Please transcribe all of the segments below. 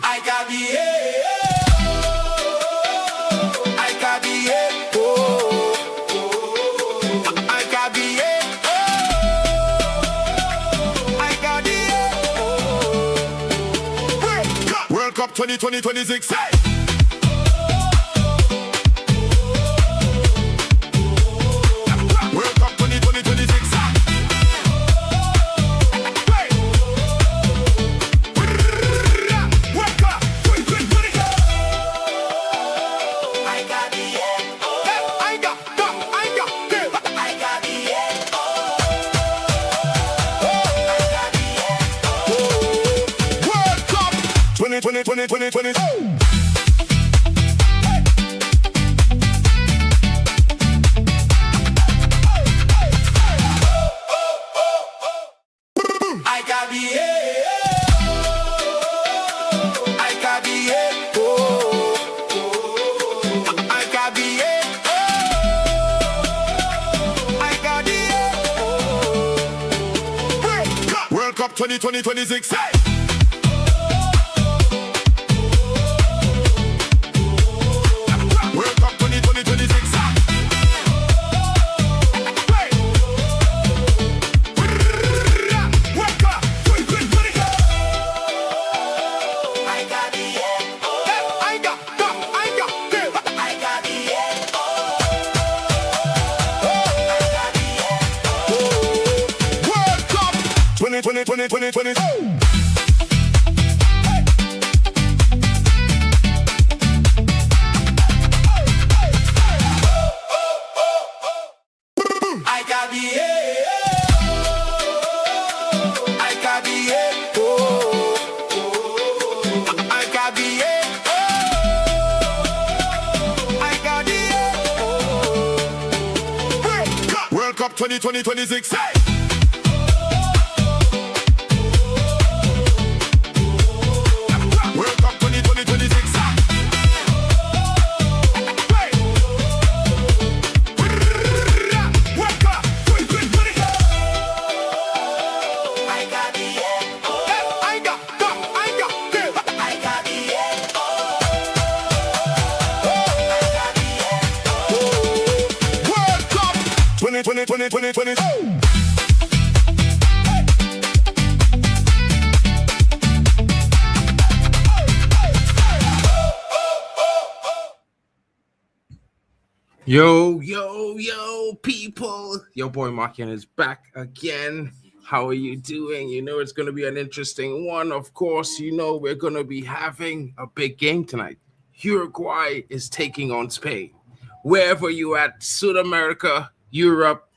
I got the I got the I got the I got the World Cup 2026. World Cup 2026. World Cup 2026. World Cup 2026. World Cup 2026. World Cup 2026. Yo, people. Your boy Markian is back again. How are you doing? You know it's going to be an interesting one. Of course, you know we're going to be having a big game tonight. Uruguay is taking on Spain. Wherever you at, South America, Europe,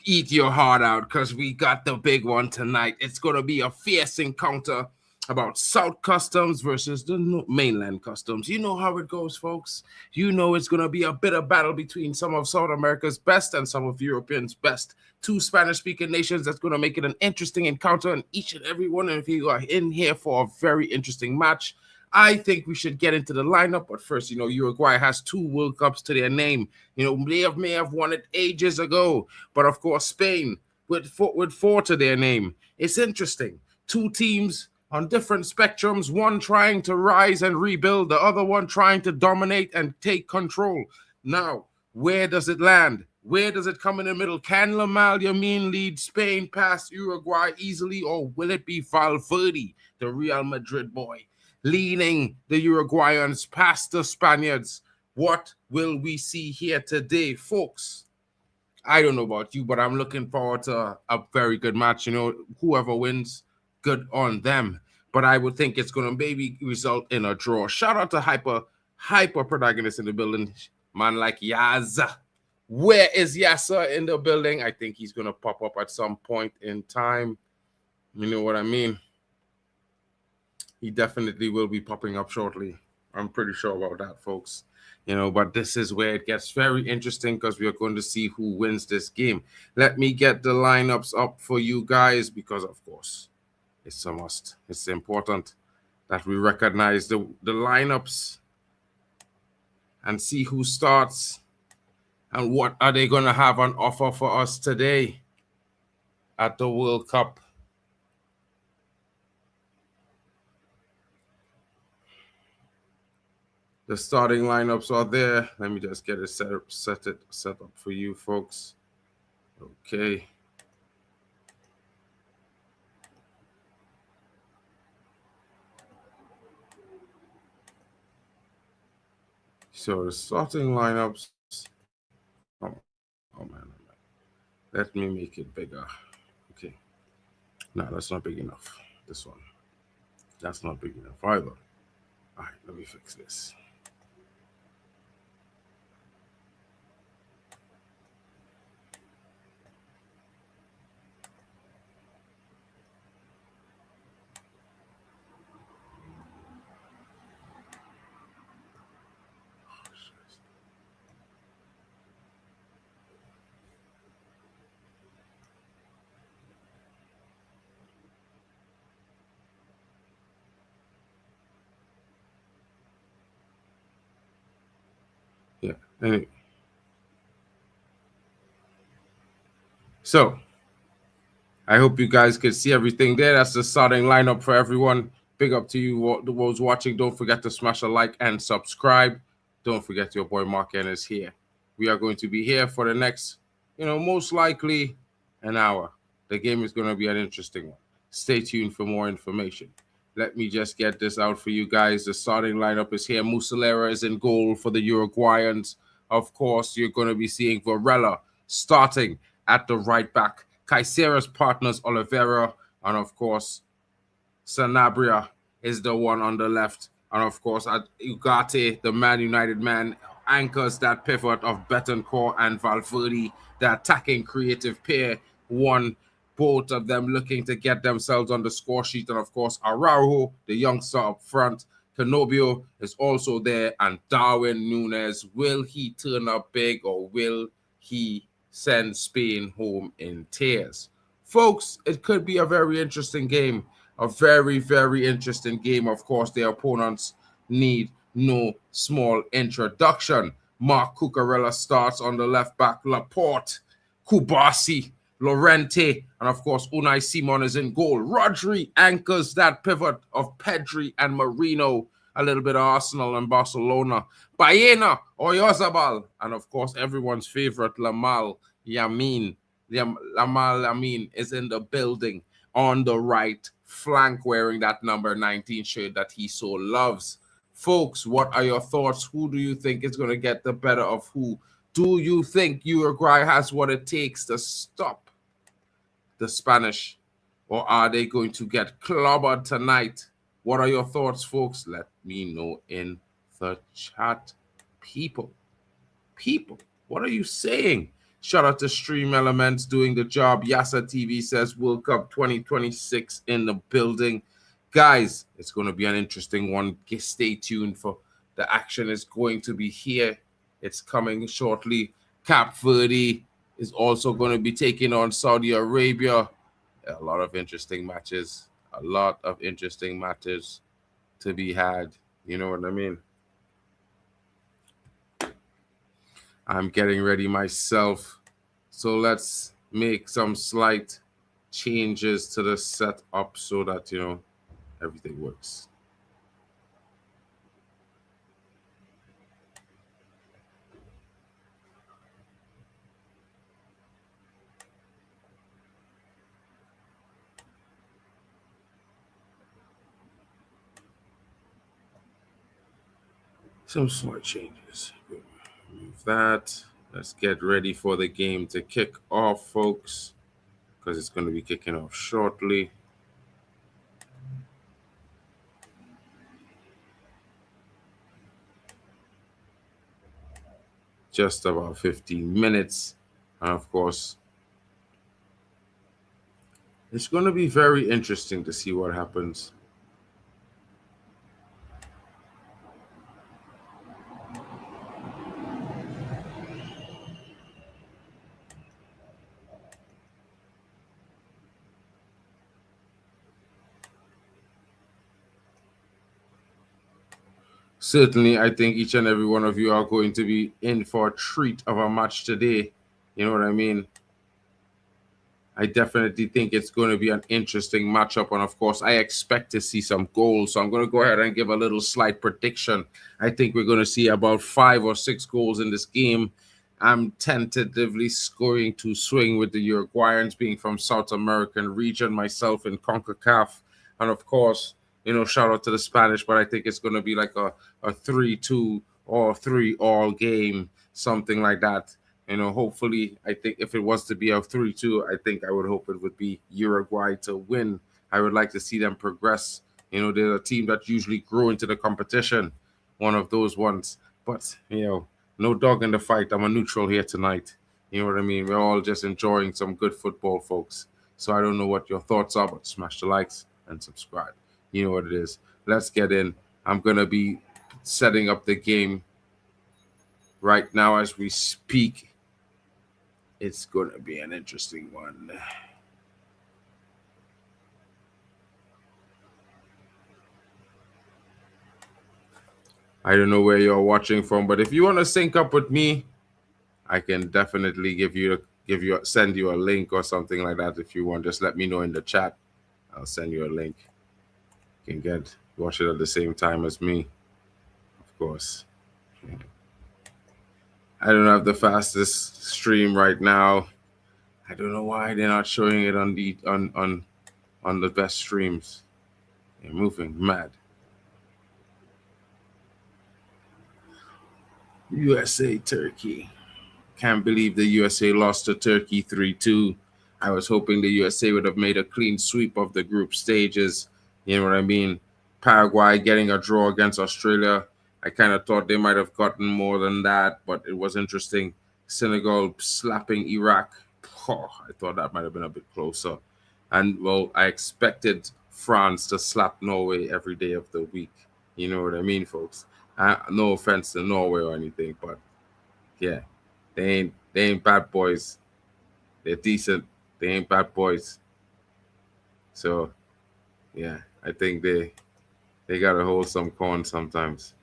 eat your heart out because we got the big one tonight. It's going to be a fierce encounter about South Customs versus the mainland Customs. You know how it goes, folks. You know it's going to be a bitter battle between some of South America's best and some of Europeans' best. Two Spanish-speaking nations that's going to make it an interesting encounter, and each and every one of you are in here for a very interesting match. I think we should get into the lineup, but first, you know, Uruguay has 2 World Cups to their name. You know, they may have won it ages ago, but of course, Spain with 4 to their name. It's interesting. 2 teams on different spectrums, one trying to rise and rebuild, the other one trying to dominate and take control. Now, where does it land? Where does it come in the middle? Can Lamine Yamal lead Spain past Uruguay easily, or will it be Valverde, the Real Madrid boy, leading the Uruguayans past the Spaniards? What will we see here today, folks? I don't know about you, but I'm looking forward to a very good match. You know, whoever wins, good on them. But I would think it's going to maybe result in a draw. Shout out to Hyper Protagonist in the building. Man like Yaza. Where is Yasa in the building? I think he's going to pop up at some point in time. You know what I mean? He definitely will be popping up shortly. I'm pretty sure about that, folks. You know, but this is where it gets very interesting because we are going to see who wins this game. Let me get the lineups up for you guys because, of course, it's a must. It's important that we recognize the lineups and see who starts and what are they going to have on offer for us today at the World Cup. The starting lineups are there. Let me just get it set up for you folks. Okay. So the starting lineups. Oh man. Let me make it bigger. Okay. No, that's not big enough. This one. That's not big enough either. All right, let me fix this. Yeah. Anyway. So I hope you guys could see everything there. That's the starting lineup for everyone. Big up to you, those watching. Don't forget to smash a like and subscribe. Don't forget your boy Mark N is here. We are going to be here for the next, most likely an hour. The game is going to be an interesting one. Stay tuned for more information. Let me just get this out for you guys. The starting lineup is here. Muslera is in goal for the Uruguayans. Of course, you're going to be seeing Varela starting at the right back. Caicero's partners, Oliveira, and of course, Sanabria is the one on the left. And of course, Ugarte, the Man United man, anchors that pivot of Betancourt and Valverde, the attacking creative pair. Both of them looking to get themselves on the score sheet. And of course, Araujo, the youngster up front. Canobio is also there. And Darwin Núñez, will he turn up big or will he send Spain home in tears? Folks, it could be a very interesting game. A very, very interesting game. Of course, the opponents need no small introduction. Marc Cucurella starts on the left back. Laporte, Kubasi, Llorente, and of course, Unai Simon is in goal. Rodri anchors that pivot of Pedri and Marino. A little bit of Arsenal and Barcelona. Baena, Oyarzabal, and of course, everyone's favorite, Lamine Yamal is in the building on the right flank, wearing that number 19 shirt that he so loves. Folks, what are your thoughts? Who do you think is going to get the better of who? Do you think Uruguay has what it takes to stop the Spanish, or are they going to get clobbered tonight? What are your thoughts, folks? Let me know in the chat. People, what are you saying? Shout out to Stream Elements doing the job. Yasa TV says World Cup 2026 in the building. Guys, it's going to be an interesting one. Stay tuned for the action is going to be here. It's coming shortly. Cap Verde is also going to be taking on Saudi Arabia. A lot of interesting matches. A lot of interesting matches to be had. You know what I mean? I'm getting ready myself. So let's make some slight changes to the setup so that, everything works. Some slight changes. Remove that. Let's get ready for the game to kick off, folks, because it's going to be kicking off shortly. Just about 15 minutes. And of course, it's going to be very interesting to see what happens. Certainly, I think each and every one of you are going to be in for a treat of a match today. You know what I mean? I definitely think it's going to be an interesting matchup. And of course, I expect to see some goals. So I'm going to go ahead and give a little slight prediction. I think we're going to see about 5 or 6 goals in this game. I'm tentatively going to swing with the Uruguayans, being from South American region, myself in CONCACAF. And of course, shout out to the Spanish, but I think it's going to be like a 3-2 or 3-all game, something like that. Hopefully, I think if it was to be a 3-2, I think I would hope it would be Uruguay to win. I would like to see them progress. They're a team that usually grow into the competition, one of those ones. But, no dog in the fight. I'm a neutral here tonight. You know what I mean? We're all just enjoying some good football, folks. So I don't know what your thoughts are, but smash the likes and subscribe. You know what it is. Let's get in. I'm going to be setting up the game right now as we speak. It's going to be an interesting one. I don't know where you're watching from, but if you want to sync up with me, I can definitely send you a link or something like that. If you want, just let me know in the chat. I'll send you a link. You can watch it at the same time as me, of course. I don't have the fastest stream right now. I don't know why they're not showing it on the best streams. They're moving mad. USA Turkey. Can't believe the USA lost to Turkey 3-2. I was hoping the USA would have made a clean sweep of the group stages. You know what I mean? Paraguay getting a draw against Australia. I kind of thought they might have gotten more than that, but it was interesting. Senegal slapping Iraq. Oh, I thought that might have been a bit closer. And, well, I expected France to slap Norway every day of the week. You know what I mean, folks? No offense to Norway or anything, but, yeah. They ain't bad boys. They're decent. They ain't bad boys. So, yeah, I think they gotta hold some corn sometimes.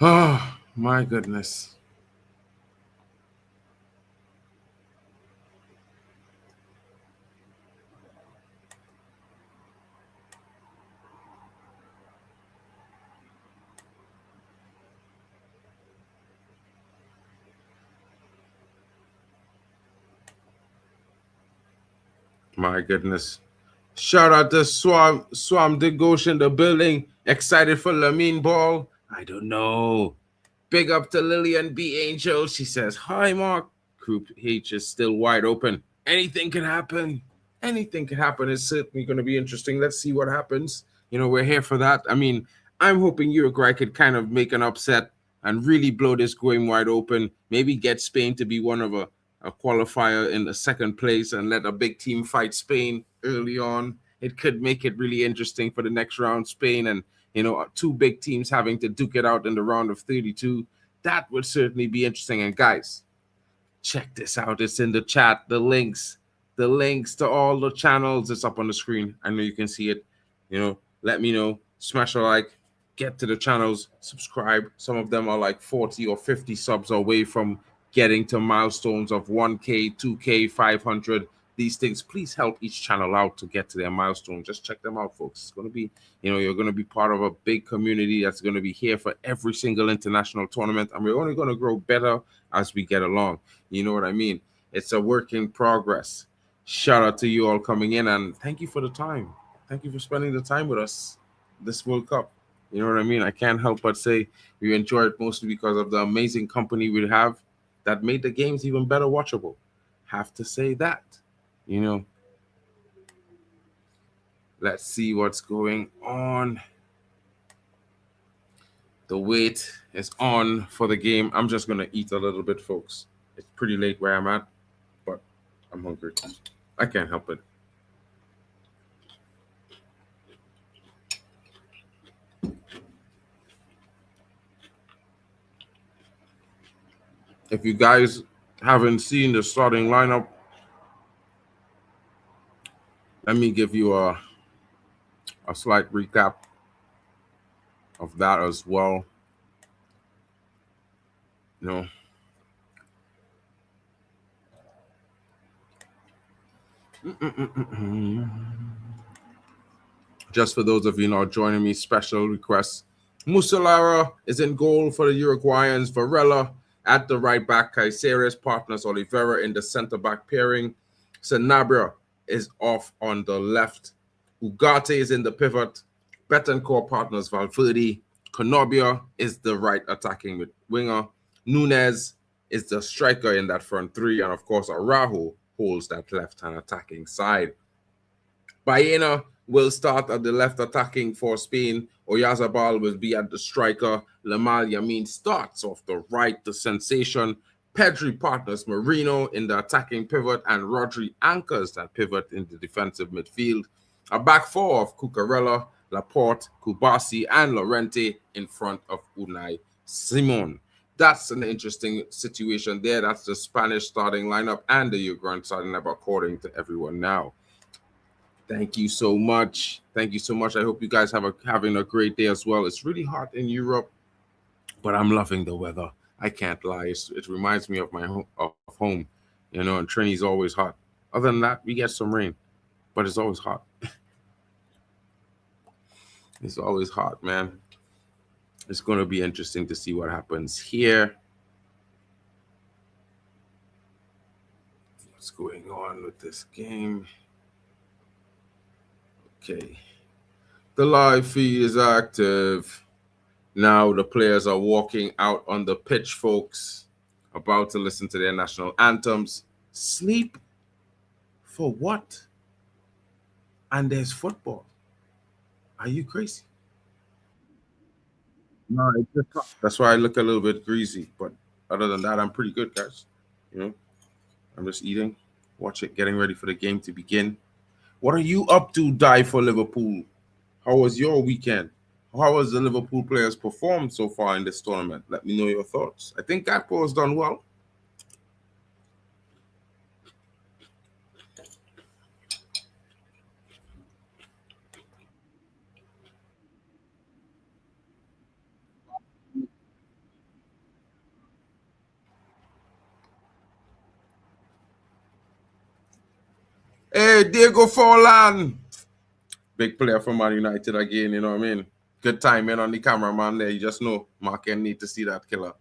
Oh, my goodness. My goodness. Shout out to Swam Degosh in the building. Excited for Lamine Ball? I don't know. Big up to Lillian B. Angel. She says, hi, Mark. Group H is still wide open. Anything can happen. Anything can happen. It's certainly going to be interesting. Let's see what happens. We're here for that. I mean, I'm hoping Uruguay could kind of make an upset and really blow this game wide open. Maybe get Spain to be one of a qualifier in the second place and let a big team fight Spain early on. It could make it really interesting for the next round. Spain and 2 big teams having to duke it out in the round of 32. That would certainly be interesting. And guys, check this out. It's in the chat. The links to all the channels. It's up on the screen. I know you can see it. Let me know. Smash a like. Get to the channels. Subscribe. Some of them are like 40 or 50 subs away from getting to milestones of 1K, 2K, 500. These things, please help each channel out to get to their milestone. Just check them out, folks. It's going to be, you're going to be part of a big community that's going to be here for every single international tournament. And we're only going to grow better as we get along. You know what I mean? It's a work in progress. Shout out to you all coming in, and thank you for the time. Thank you for spending the time with us this World Cup. You know what I mean? I can't help but say we enjoy it mostly because of the amazing company we have that made the games even better watchable. Have to say that. Let's see what's going on. The wait is on for the game. I'm just going to eat a little bit, folks. It's pretty late where I'm at, but I'm hungry. I can't help it. If you guys haven't seen the starting lineup, let me give you a slight recap of that as well. You know, just for those of you not joining me, special request. Musilara is in goal for the Uruguayans. Varela at the right back. Caiceres partners Oliveira in the center back pairing. Sanabria is off on the left. Ugarte is in the pivot. Betancourt partners Valverde. Konobia is the right attacking winger. Núñez is the striker in that front three. And of course, Araujo holds that left-hand attacking side. Baena will start at the left attacking for Spain. Oyarzabal will be at the striker. Lamine Yamal starts off the right, the sensation. Pedri partners Marino in the attacking pivot, and Rodri anchors that pivot in the defensive midfield. A back four of Cucurella, Laporte, Kubasi, and Llorente in front of Unai Simon. That's an interesting situation there. That's the Spanish starting lineup and the Uruguayan starting lineup according to everyone now. Thank you so much. Thank you so much. I hope you guys having a great day as well. It's really hot in Europe, but I'm loving the weather. I can't lie. It reminds me of my home, you know, and Trinity's always hot. Other than that, we get some rain, but it's always hot. It's always hot, man. It's going to be interesting to see what happens here. What's going on with this game? Okay. The live feed is active. Now the players are walking out on the pitch, folks, about to listen to their national anthems. Sleep for what? And there's football. Are you crazy? No, it's just hot. That's why I look a little bit greasy. But other than that, I'm pretty good, guys. You know, I'm just eating, watch it, getting ready for the game to begin. What are you up to, Die for Liverpool? How was your weekend? How has the Liverpool players performed so far in this tournament? Let me know your thoughts. I think Gakpo has done well. Hey, Diego Forlan. Big player for Man United again, you know what I mean? Good timing on the cameraman there. You just know Mark and need to see that killer.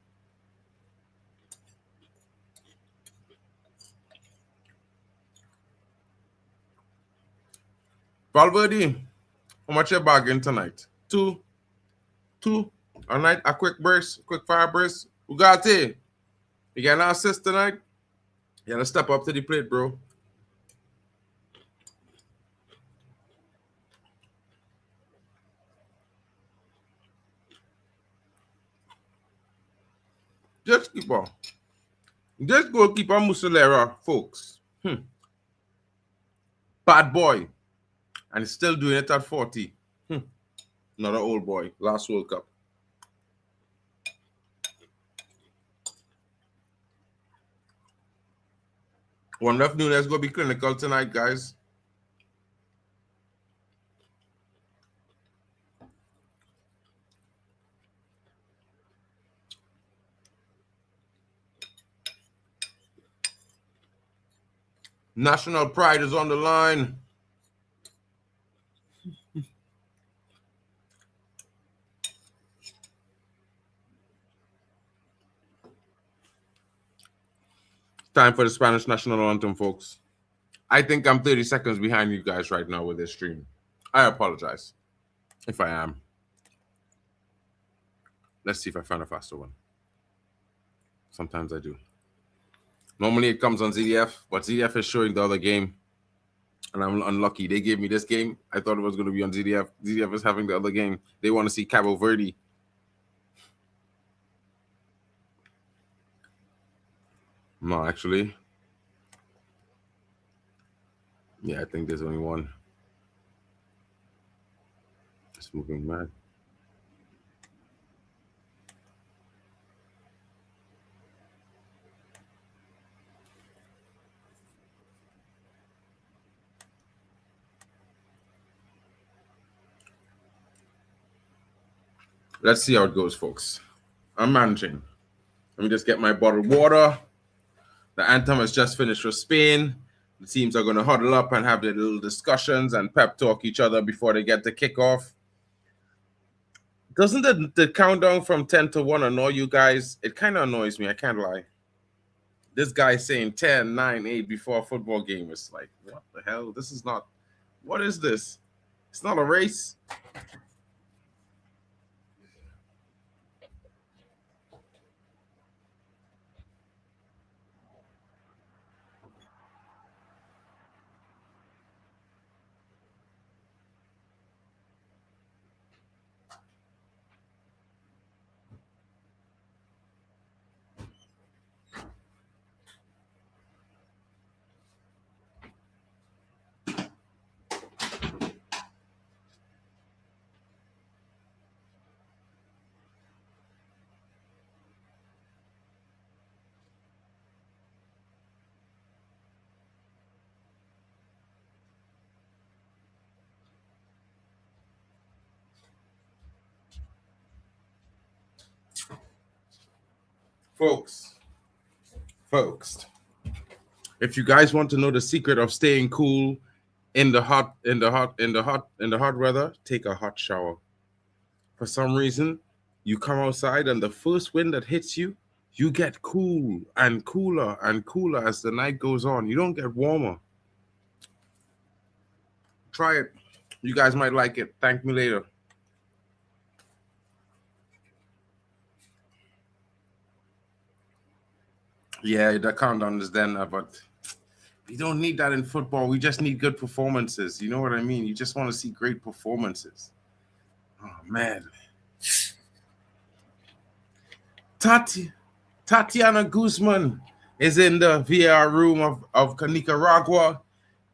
Valverde, how much you bargain tonight? Two. A night, a quick burst, quick fire burst. Ugarte, you got an assist tonight? You gotta step up to the plate, bro. Just keep on. This goalkeeper Muslera, folks. Bad boy. And he's still doing it at 40. Not an old boy. Last World Cup. Wonder if Núñez going to be clinical tonight, guys. National pride is on the line. Time for the Spanish national anthem, folks. I think I'm 30 seconds behind you guys right now with this stream. I apologize if I am. Let's see if I find a faster one. Sometimes I do. Normally it comes on ZDF, but ZDF is showing the other game. And I'm unlucky. They gave me this game. I thought it was going to be on ZDF. ZDF is having the other game. They want to see Cabo Verde. No, actually. Yeah, I think there's only one. It's moving mad. Let's see how it goes, folks. I'm managing. Let me just get my bottled water. The anthem has just finished for Spain. The teams are going to huddle up and have their little discussions and pep talk each other before they get the kickoff. Doesn't the countdown from 10 to 1 annoy you guys? It kind of annoys me. I can't lie. This guy saying 10, 9, 8 before a football game is like, what the hell? This is not, what is this? It's not a race. Folks, if you guys want to know the secret of staying cool in the hot weather, take a hot shower. For some reason, you come outside and the first wind that hits you, you get cool and cooler and cooler as the night goes on. You don't get warmer. Try it. You guys might like it. Thank me later. Yeah, the countdown is then, but we don't need that in football. We just need good performances. You know what I mean? You just want to see great performances. Oh, man. Tatiana Guzman is in the VAR room of Nicaragua.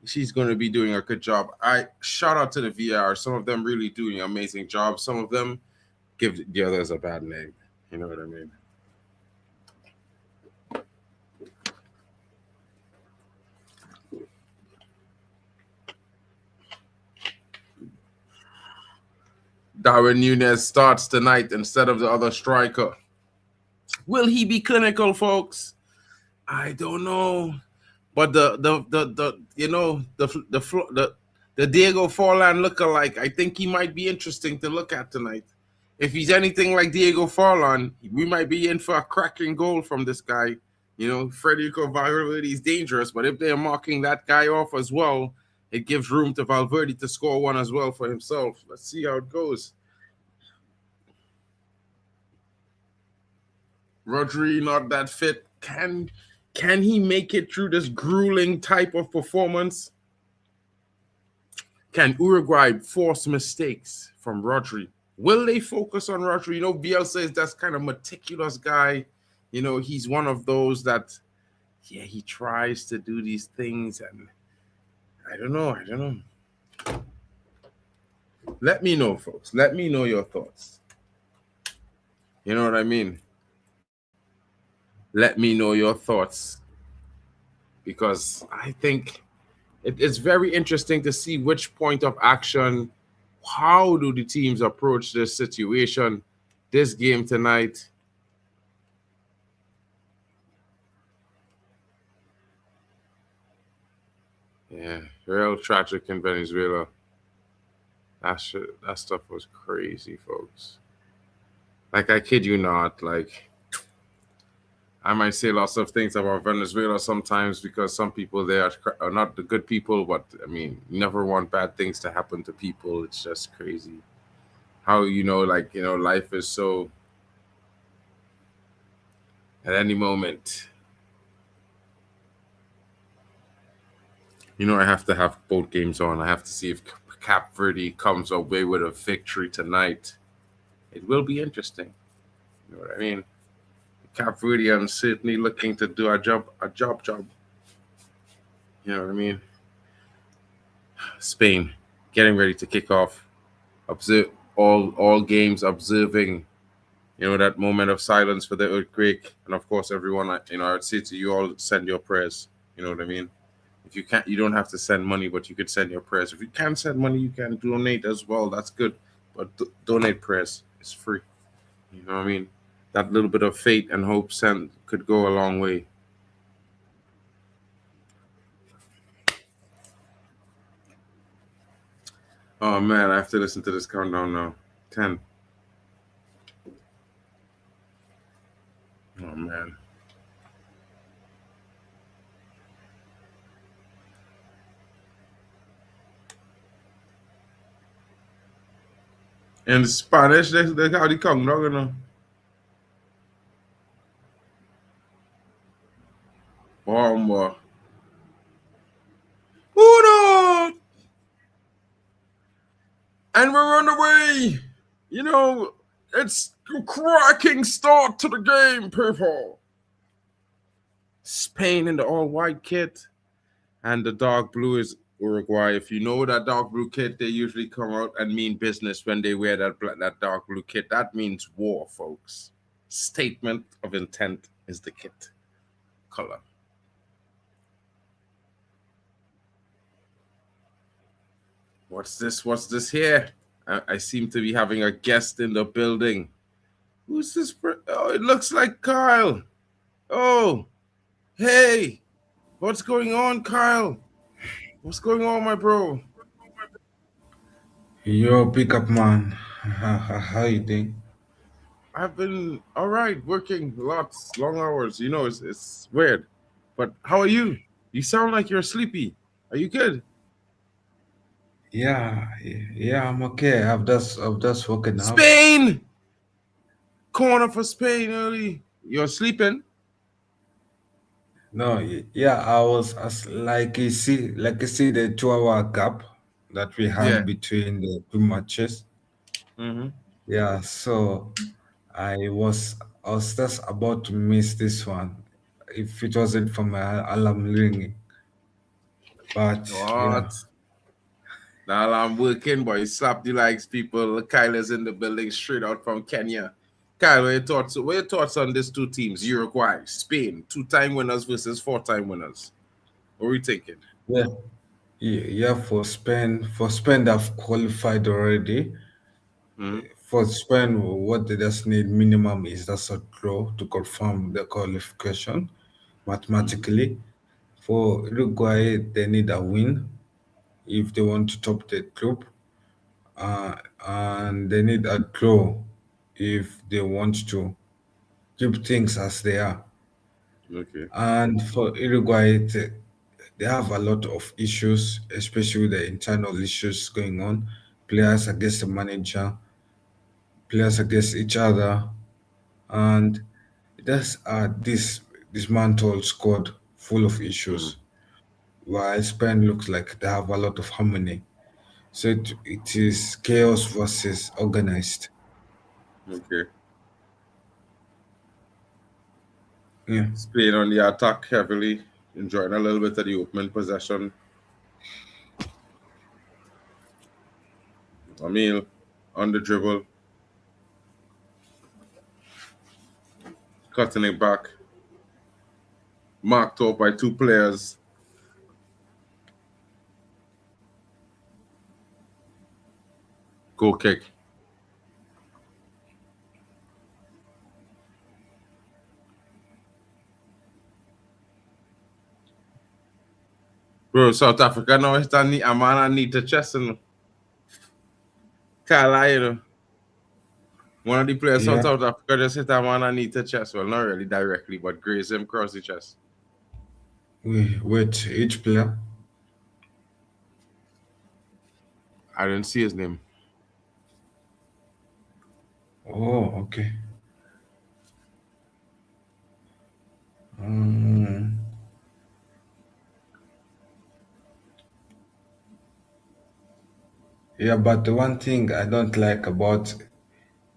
She's going to be doing a good job. I shout out to the VAR. Some of them really doing an amazing job. Some of them give the others a bad name. You know what I mean? Darwin Núñez starts tonight instead of the other striker. Will he be clinical, folks? I don't know. But the Diego Forlan lookalike, I think he might be interesting to look at tonight. If he's anything like Diego Forlan, we might be in for a cracking goal from this guy. You know, Federico Valverde is dangerous, but if they're marking that guy off as well, it gives room to Valverde to score one as well for himself. Let's see how it goes. Rodri not that fit. Can he make it through this grueling type of performance? Can Uruguay force mistakes from Rodri? Will they focus on Rodri? You know, Bielsa is that kind of meticulous guy. You know, he's one of those that, yeah, he tries to do these things, and I don't know. Let me know, folks. Let me know your thoughts. You know what I mean? Let me know your thoughts, because I think it's very interesting to see which point of action, how do the teams approach this situation, this game tonight. Yeah, real tragic in Venezuela. That stuff was crazy, folks. Like, I kid you not, like, I might say lots of things about Venezuela sometimes because some people there are not the good people, but I mean, you never want bad things to happen to people. It's just crazy how, life is so at any moment. I have to have both games on. I have to see if Cap Verde comes away with a victory tonight. It will be interesting. You know what I mean? Cap Verde and Sydney looking to do a job. You know what I mean? Spain getting ready to kick off. Observe all games, observing, that moment of silence for the earthquake. And of course, everyone, I'd say to you all, send your prayers. You know what I mean? If you can't, you don't have to send money, but you could send your prayers. If you can't send money, you can donate as well. That's good. But donate prayers. It's free. You know what I mean? That little bit of faith and hope sent could go a long way. Oh man, I have to listen to this countdown now. 10. Oh man. In Spanish, they how the countdown, you know. Bomba. Uno! And we're on the way. You know, it's a cracking start to the game, people. Spain in the all-white kit, and the dark blue is Uruguay. If you know that dark blue kit, they usually come out and mean business when they wear that dark blue kit. That means war, folks. Statement of intent is the kit color. What's this? What's this here? I seem to be having a guest in the building. Who's this? Oh, it looks like Kyle. Oh, hey, what's going on, Kyle? What's going on, my bro? Yo, pickup man. How you doing? I've been all right, working lots, long hours. You know, it's weird. But how are you? You sound like you're sleepy. Are you good? Yeah, I'm okay. I've just woken up. Spain! Corner for Spain early. You're sleeping? No, yeah, I was like you see the 2 hour gap that we Yeah. had between the two matches. Mm-hmm. Yeah, so I was just about to miss this one if it wasn't for my alarm ringing. But yeah, What? Now I'm working, boy. Slap the likes, people. Kyle is in the building straight out from Kenya. Kyle, what are your thoughts on these two teams? Uruguay, Spain, two-time winners versus four-time winners. What are we thinking? yeah, yeah. For Spain, they've qualified already. Mm-hmm. For Spain, what they just need minimum is just a draw to confirm the qualification Mm-hmm. mathematically. For Uruguay, they need a win if they want to top the group, uh, and they need a draw if they want to keep things as they are. Okay. And for Uruguay, they have a lot of issues, especially with the internal issues going on, players against the manager, players against each other, and there's this dismantled squad full of Mm-hmm. issues, while Spain looks like they have a lot of harmony. So it is chaos versus organized. Okay. Yeah, Spain on the attack heavily, enjoying a little bit of the opening possession. Emil on the dribble, cutting it back, marked off by two players. Goal kick. Bro, South Africa now está ni amana ni to chest and Carlisle. One of the players from yeah. South Africa just hit Amana knee to chest. Well, not really directly, but grazed him across the chest. Wait, each player. I didn't see his name. Oh, okay. Um, yeah, but the one thing I don't like about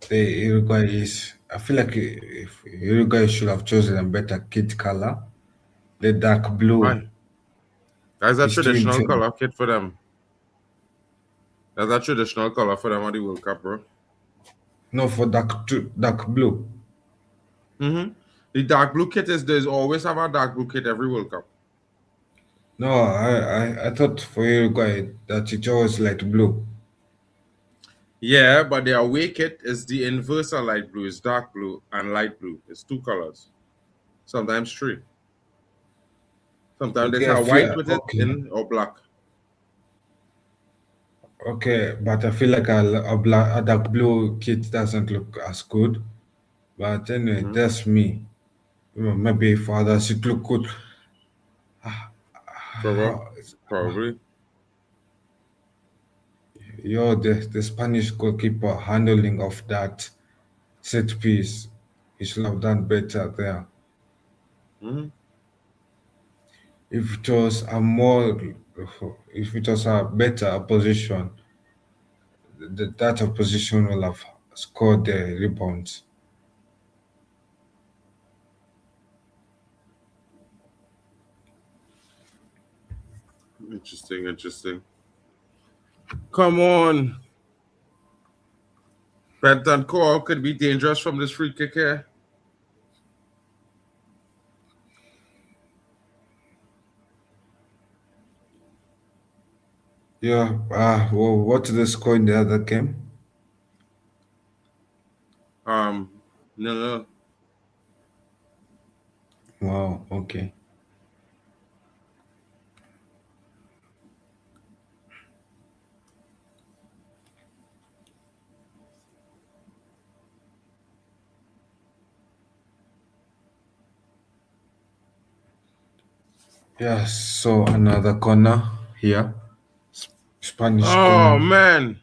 the Uruguay is I feel like if Uruguay should have chosen a better kit color. The dark blue Why? That's a is too traditional intense. color kit for them. That's a traditional color for them at the World Cup, bro. No, for dark blue. Mm-hmm. The dark blue kit is there's always have a dark blue kit every World Cup. No, I thought for Uruguay that it always light blue. Yeah, but the away kit is the inverse of light blue. It's dark blue and light blue. It's two colors. Sometimes three. Sometimes they Okay, have white with it okay, in or black. okay, but I feel like a dark blue kit doesn't look as good. But anyway, Mhm. that's me. Maybe for others it look good. Probably. How, Probably. the Spanish goalkeeper handling of that set piece, he should have done better there. Mhm. If it was a more, if it was a better position, that opposition will have scored the rebounds. Interesting, interesting. Come on. Bentoncourt could be dangerous from this free kick here. Yeah, well, what's the score in the other game? No, no. Wow, okay. Yeah, so another corner here. Spanish Oh corner. man.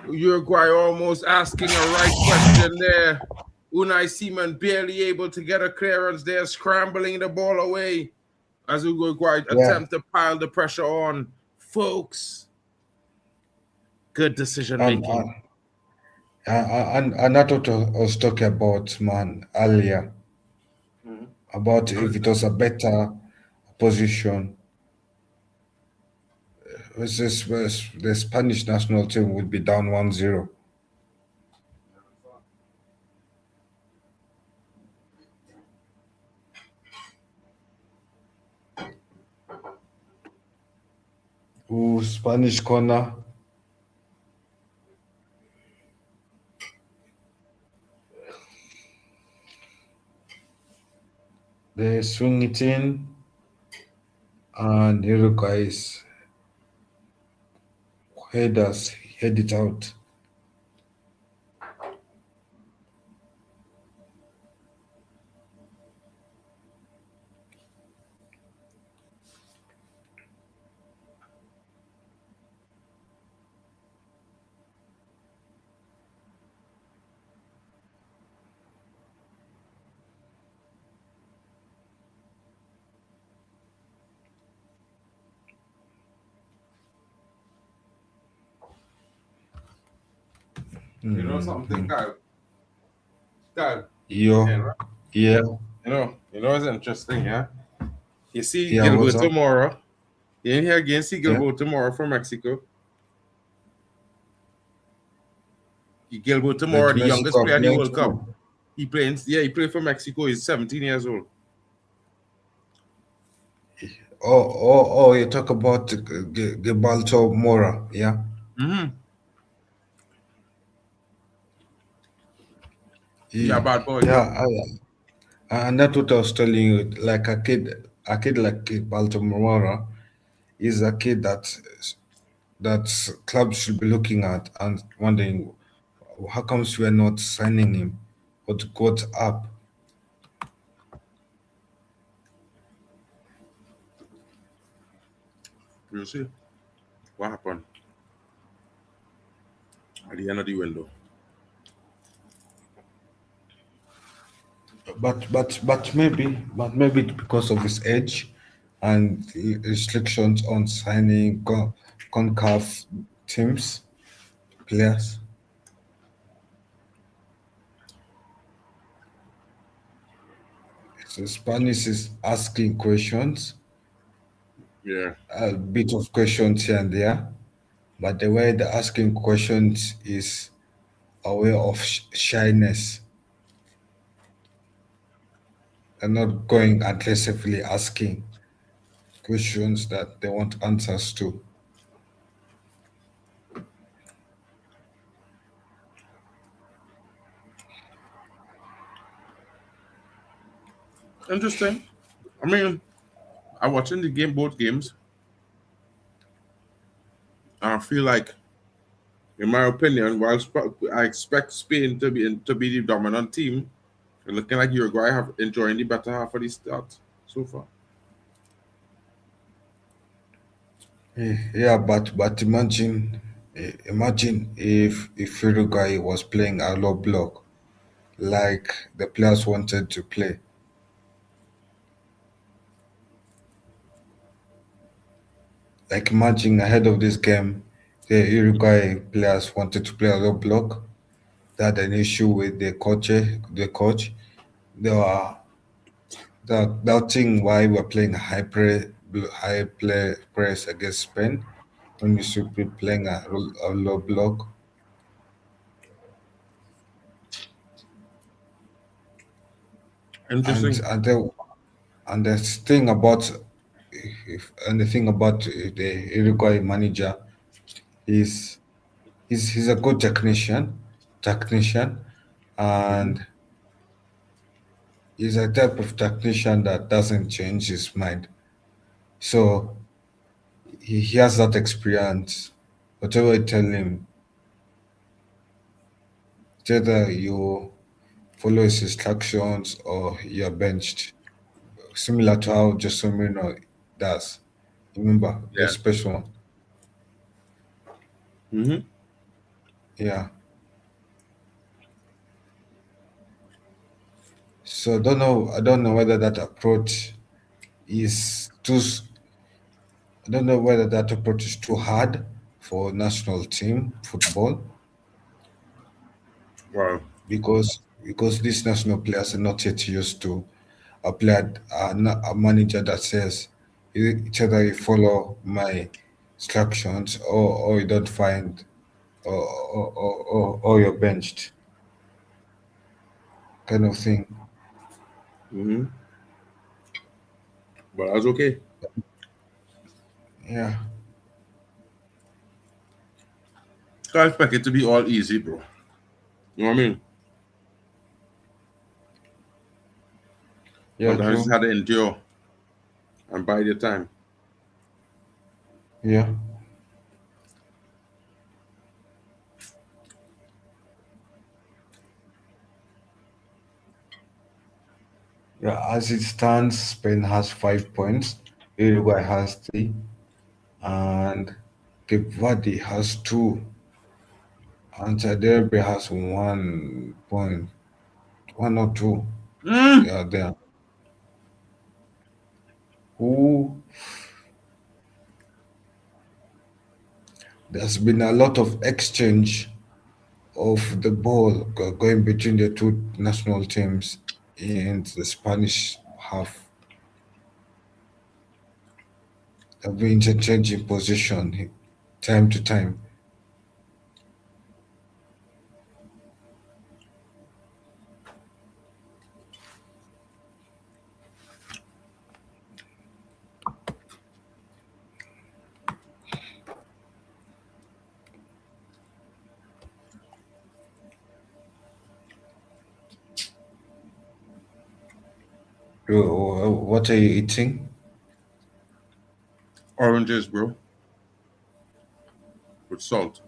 Uruguay almost asking a right question there. Unai Simon barely able to get a clearance there, scrambling the ball away as Uruguay Yeah, attempt to pile the pressure on. Folks, good decision and making. and that's what I was talking about, man, earlier about if it was a better position, versus the Spanish national team would be down 1-0. Ooh, Spanish corner. They swing it in, and Uruguay's headers head it out. You know something, Mhm. Kyle? Kyle, you Yo, know, yeah, it's interesting, yeah. You see yeah. What's Gilberto up? Mora. You in here again, see Yeah, Gilberto Mora from Mexico. Gilberto Mora, with the youngest Mexico player in the playing World Cup. too. He played for Mexico. He's 17 years old. Oh, you talk about Gibalto Mora, yeah? Mm-hmm. Yeah, He, bad boy. yeah, and that's what I was telling you. Like a kid like Gibalto Mora is a kid that clubs should be looking at and wondering how comes we're not signing him? What's up? You see what happened at the end of the window. But maybe because of his age and the restrictions on signing CONCACAF teams players. So Spanish is asking questions, Yeah. a bit of questions here and there, but the way they're asking questions is a way of shyness. They're not going aggressively asking questions that they want answers to. Interesting. I mean, I watching the game, both games, and I feel like, in my opinion, while I expect Spain to be the dominant team, it's looking like Uruguay have enjoying the better half of the start so far. Yeah, but imagine if Uruguay was playing a low block like the players wanted to play. Like imagine ahead of this game, the Uruguay players wanted to play a low block. They had an issue with the coach. The coach, they were doubting why we're playing high play press against Spain when we should be playing a low block. And Interesting. and the and the thing about and the thing about the Uruguay manager is he's a good technician, Hmm. and he's a type of technician that doesn't change his mind. So he has that experience. Whatever I tell him, it's either you follow his instructions or you're benched. Similar to how Jose Mourinho does. Remember, the Yeah. special one. Hmm. Yeah. So I don't know whether that approach is too I don't know whether that approach is too hard for national team football Wow. because these national players are not yet used to a manager that says it's either you follow my instructions or you don't find or you're benched kind of thing. Hmm. But that's okay. Yeah, Can't expect it to be all easy, bro. You know what I mean? yeah, Sometimes you true. just had to endure and bide your time. Yeah, yeah. As it stands, Spain has 5 points, Uruguay has three, and Cape Verde has two, and Saudi Arabia has 1 point, one or two. Mm. Yeah, there. Who There's been a lot of exchange of the ball going between the two national teams in the Spanish half. They've been interchanging position time to time. What are you eating? Oranges, bro, with salt.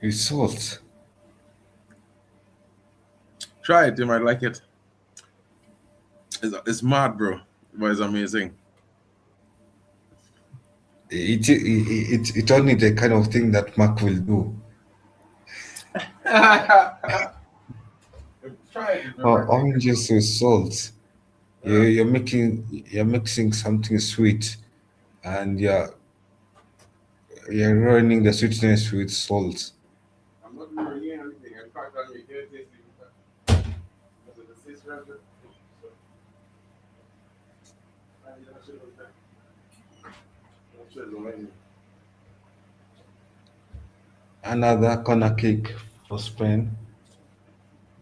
It's salt. Try it, you might like it. It's mad, bro, but it's amazing. It's only the kind of thing that Mark will do. Try it, you might like it, bro. Oranges with salt. Yeah. You're mixing something sweet, and you're ruining the sweetness with salt. I'm not doing anything. In fact, I'm making it taste even better. Because it tastes very good. So, I should have done. I should have done. Another corner kick for Spain.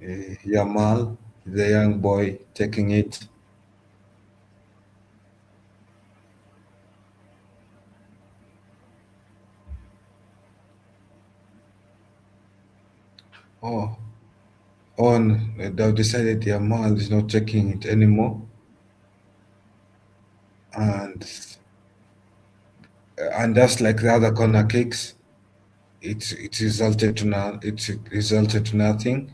Yamal, the young boy, taking it. Oh, on, they've decided Yamal is not taking it anymore, and just like the other corner kicks, it resulted to nothing,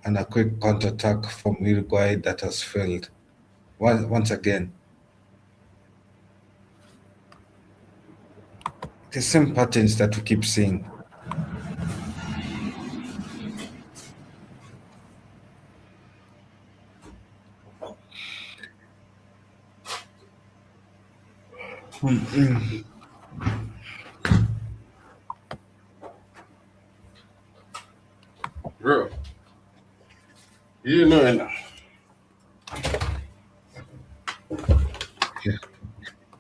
and a quick counterattack from Uruguay that has failed once again. The same patterns that we keep seeing. Bro, you know it now. Yeah.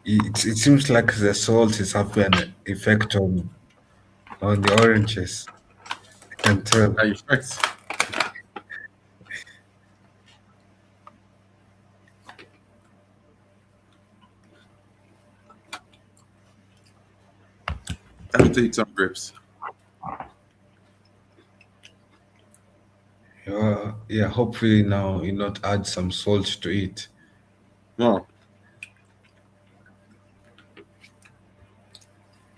It seems like the salt is having an effect on the oranges. I can tell. Are you fixed? Let me take some grips. Yeah, hopefully now you not add some salt to it. No.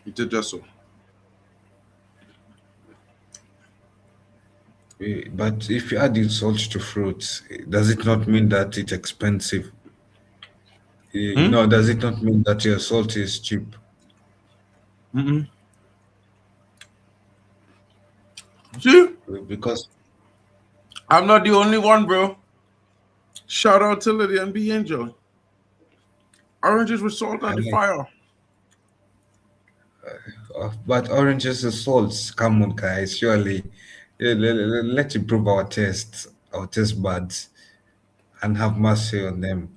You did just so. But if you add salt to fruits, does it not mean that it's expensive? Does it not mean that your salt is cheap? Mm-mm. See? Because I'm not the only one, bro. Shout out to Lydia and B Angel. Oranges with salt I on the like, fire. but oranges and salts. Come on, guys, surely let's improve our taste buds, and have mercy on them.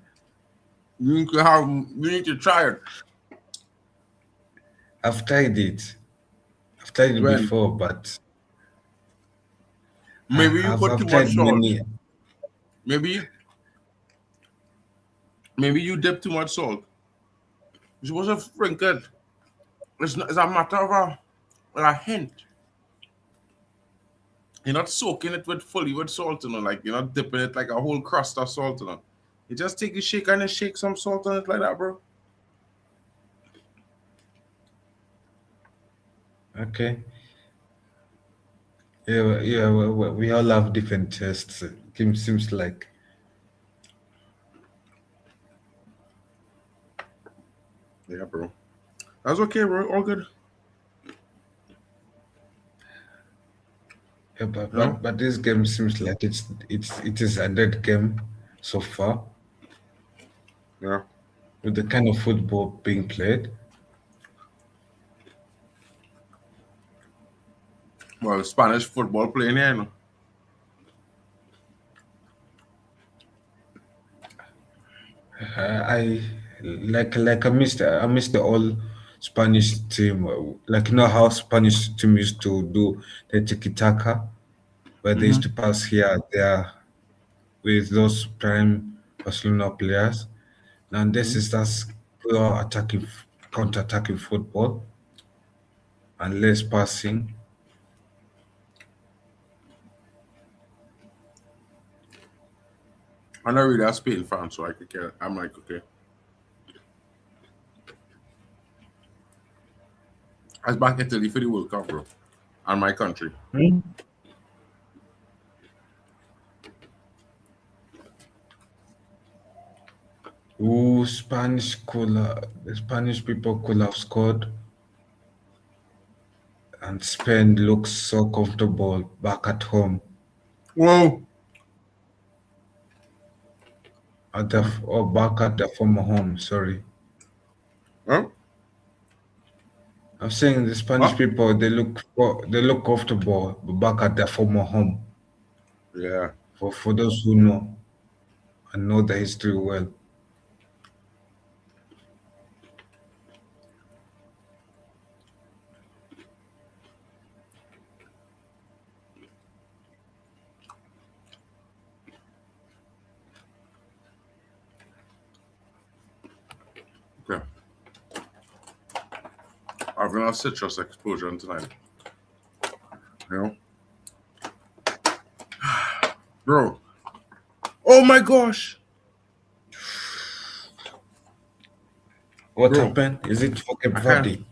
You need to try it. I've tried it. I've tried it When before, but maybe you put too I've much tried salt. many. Maybe you dip too much salt. You're supposed to sprinkle it. It's a matter of a hint. You're not soaking it fully with salt, like you're not dipping it like a whole crust of salt, You just take a shake and then shake some salt on it like that, bro. Okay. Yeah. We all have different tastes. It seems like. Yeah, bro. That's okay, bro. All good. Yeah, but, You know? but but this game seems like it is a dead game so far Yeah. with the kind of football being played. Well, Spanish football playing here, I I missed the all Spanish team. Like how Spanish team used to do the tiki taka, where they used to pass here and there with those prime Barcelona players. And this is just pure counter-attacking football and less passing. I'm not really a Spain fan, so I could care. I'm like, okay. I was back in Italy for the World Cup, bro. And my country. The Spanish people could have scored, and Spain looks so comfortable back at home Whoa. back at their former home. Sorry, Huh? I'm saying the Spanish What? people they look comfortable back at their former home. Yeah. For those who know and know the history well. Okay. I've got a citrus explosion tonight. You know? Bro. Oh my gosh. What Bro, happened? Is it for Cape I can't. Verde?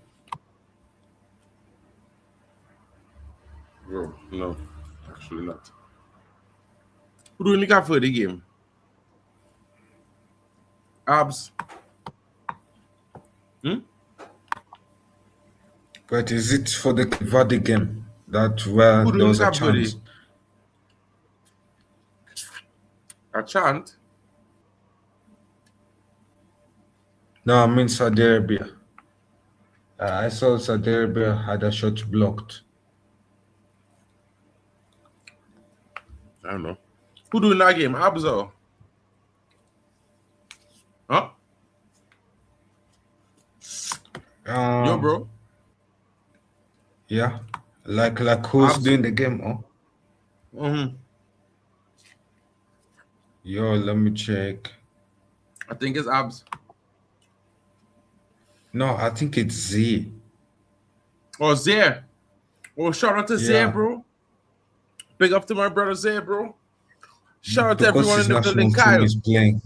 Bro, no. Actually not. Who do we look at for the game? Abs. Hmm? But is it for the Cape Verde game? That where Who do there we was look a at for the chance? a chant? No, I mean Saudi Arabia. I saw Saudi Arabia had a shot blocked. I don't know. Who do in that game? Abs or? Huh? Yo, Um, bro. yeah, like who's Abs. doing the game? Oh, Mm-hmm. yo, let me check. I think it's abs. No, I think it's Z. Oh, Zaire. Oh, shout out to Zaire, Yeah, bro. Big up to my brother Zaire, bro. Shout out to because everyone his in the building. national team Kyle. is playing.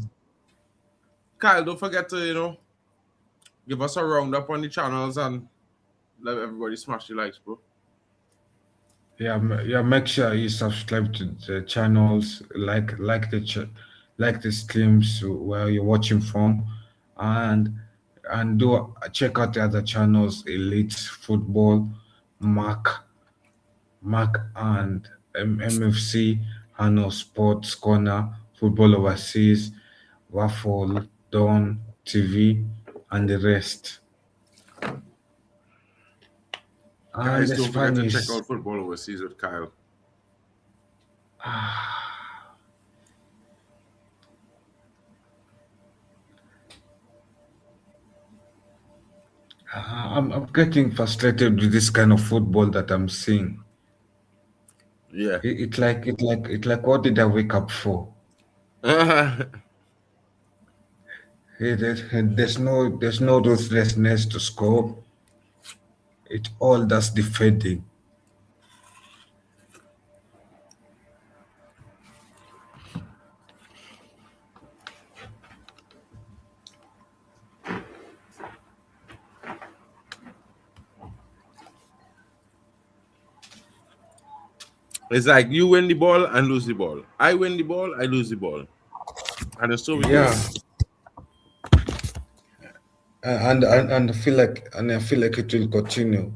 Kyle, don't forget to, give us a roundup on the channels and let everybody smash the likes, bro. Yeah, yeah. Make sure you subscribe to the channels, like the streams where you're watching from, and do check out the other channels: Elite Football, Mark, and MFC, Hano Sports Corner, Football Overseas, Waffle, Dawn TV, and the rest. And Guys, the don't forget to check Spanish. out Football Overseas with Kyle. I'm getting frustrated with this kind of football that I'm seeing. Yeah. What did I wake up for? Guys, There's no ruthlessness to score. It all does defending. it's like you win the ball and lose the ball. I win the ball, I lose the ball. And so we go. Yeah, and I feel like it will continue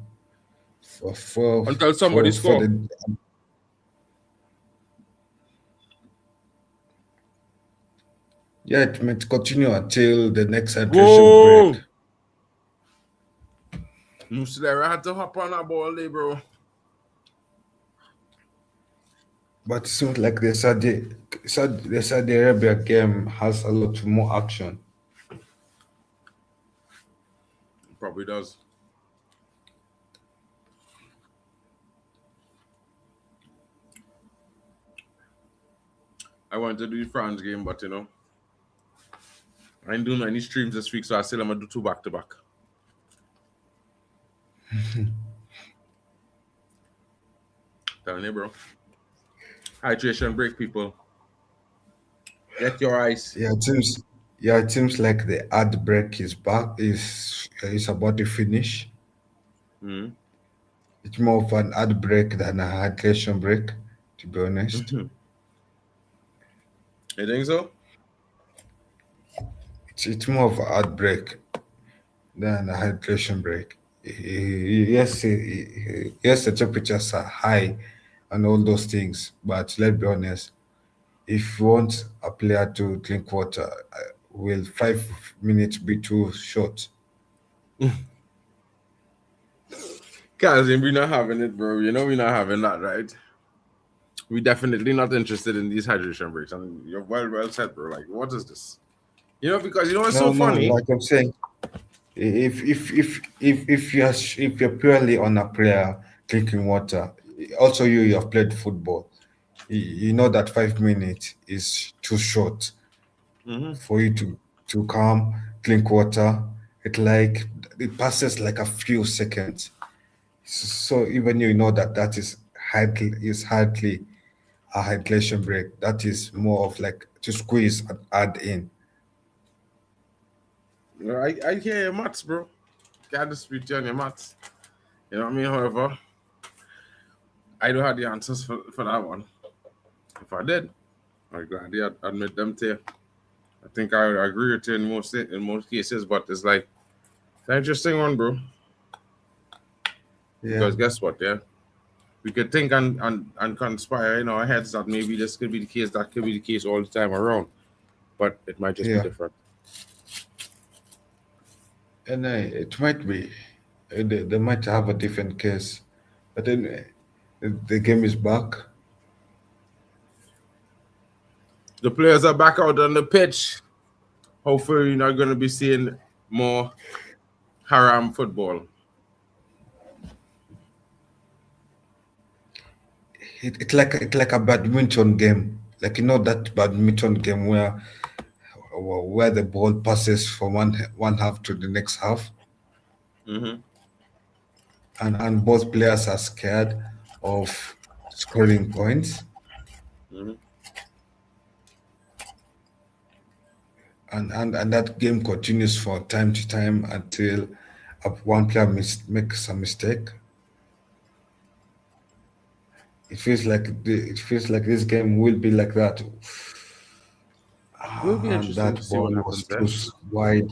Until somebody for score. the yeah, it might continue until the next hydration break. Whoa! Muslera had to hop on that ball there, bro. But it seems like the Saudi Arabia game has a lot more action. Probably does. I wanted to do the France game, but I ain't doing any streams this week, so I still am gonna do 2 back to back. Telling you, bro. Hydration break, people. Get your ice. It seems like the ad break is about to finish. Mm-hmm. It's more of an ad break than a hydration break, to be honest. You think so? It's more of an ad break than a hydration break. Yes, yes, the temperatures are high and all those things, but let's be honest. If you want a player to drink water, will 5 minutes be too short? Guys, we're not having it, bro. We're not having that, right? We're definitely not interested in these hydration breaks. And you're well said, bro. Like, what is this? Because it's so No, funny. like I'm saying, if you're purely on a player drinking water, also you have played football, you know that 5 minutes is too short Mm-hmm. for you to come drink water. It passes like a few seconds. So even you know that is hardly a hydration break. That is more of like to squeeze and add in. I hear your maths, bro. Got to speak to you on your maths. You know what I mean? However, I don't have the answers for that one. If I did, I'd gladly admit them to you. I think I agree with you in most cases, but it's like it's an interesting one, bro. Yeah, Because guess what, yeah? We could think and conspire in our heads that maybe this could be the case, that could be the case all the time around. But it might just be yeah, different. and it might be they might have a different case, but then the game is back. The players are back out on the pitch. Hopefully, you're not going to be seeing more haram football. It's like a badminton game, like that badminton game where the ball passes from one half to the next half, Mm-hmm. and both players are scared of scoring points, Mm-hmm. and that game continues for time to time until one player makes a mistake. It feels like this game will be like that. It will be And interesting to that see ball what was happens too there. wide.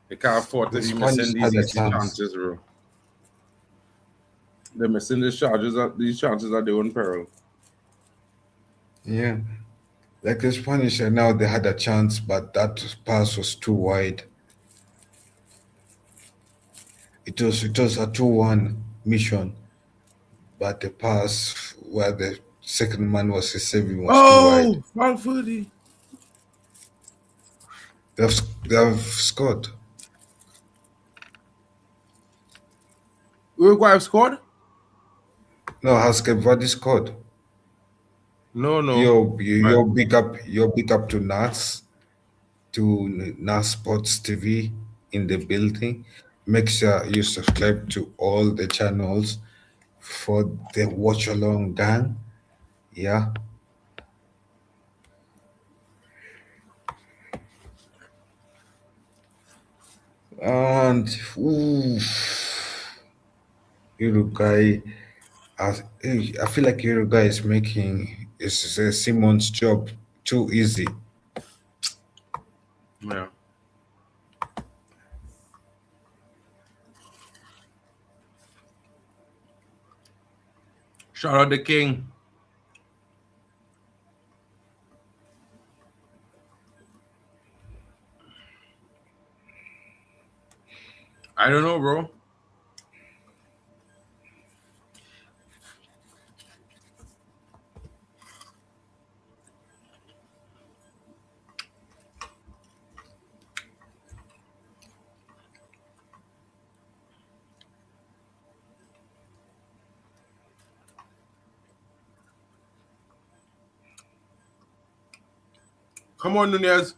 They can't afford to The be Spanish missing these had a easy chance. chances, bro. They're missing these chances at their own peril. Yeah, like the Spanish now they had a chance, but that pass was too wide. It was a 2-1 mission, but the pass where the second man was receiving was too wide. Oh, foul footy. They have scored. Uruguay have scored? No, has Cape Verde scored? No, no. But Your big up to Nas Sports TV in the building. Make sure you subscribe to all the channels for the watch along gang. Yeah. And ooh, Uruguay, I feel like Uruguay is making Simon's job too easy. yeah. Shout out the king. I don't know, bro. Come on, Núñez.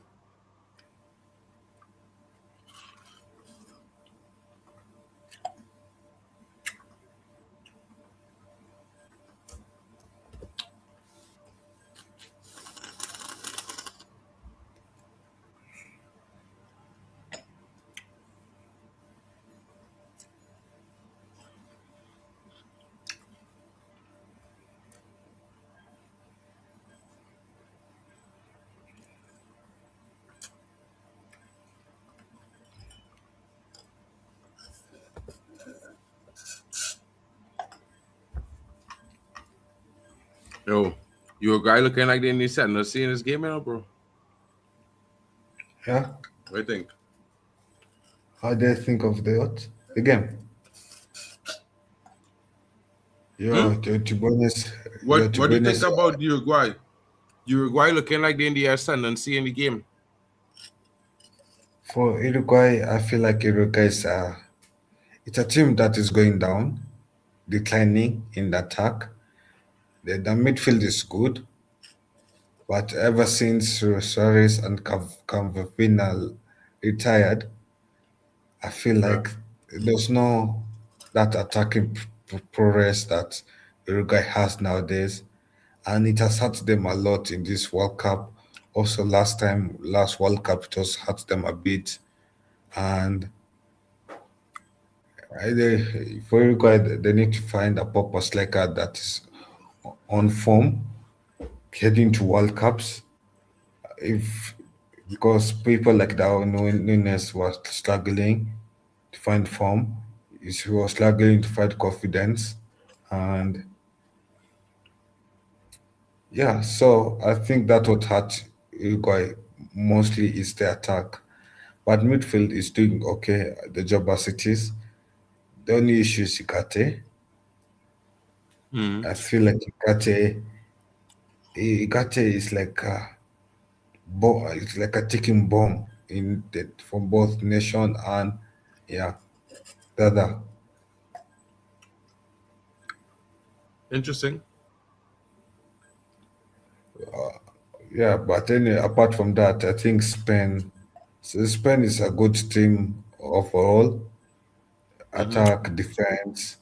Yo, you a guy looking like they need setting to see in this game, now, bro. Yeah. What do you think? How do you think of the game? Hmm? To be honest, What to do be you think honest, about Uruguay? Uruguay looking like they in the ascendancy in the game. for Uruguay, I feel like Uruguay it's a team that is going down, declining in the attack. The midfield is good, but ever since Suarez and Cavapina retired, I feel Yeah. like there's no that attacking progress that Uruguay has nowadays, and it has hurt them a lot in this World Cup. Also, last World Cup, it was hurt them a bit. And for Uruguay, they need to find a proper striker that is on form heading to World Cups. If Because people like Darwin Núñez was struggling to find form, he was struggling to find confidence, and yeah, so I think that what hurt Uruguay mostly is the attack. But midfield is doing okay, the job as it is. The only issue is Ikate. Mm. I feel like Ikate is like it's like a ticking bomb for both nation and yeah, the other. Interesting. Yeah, but anyway, apart from that, I think Spain is a good team overall, Mm-hmm. attack, defense.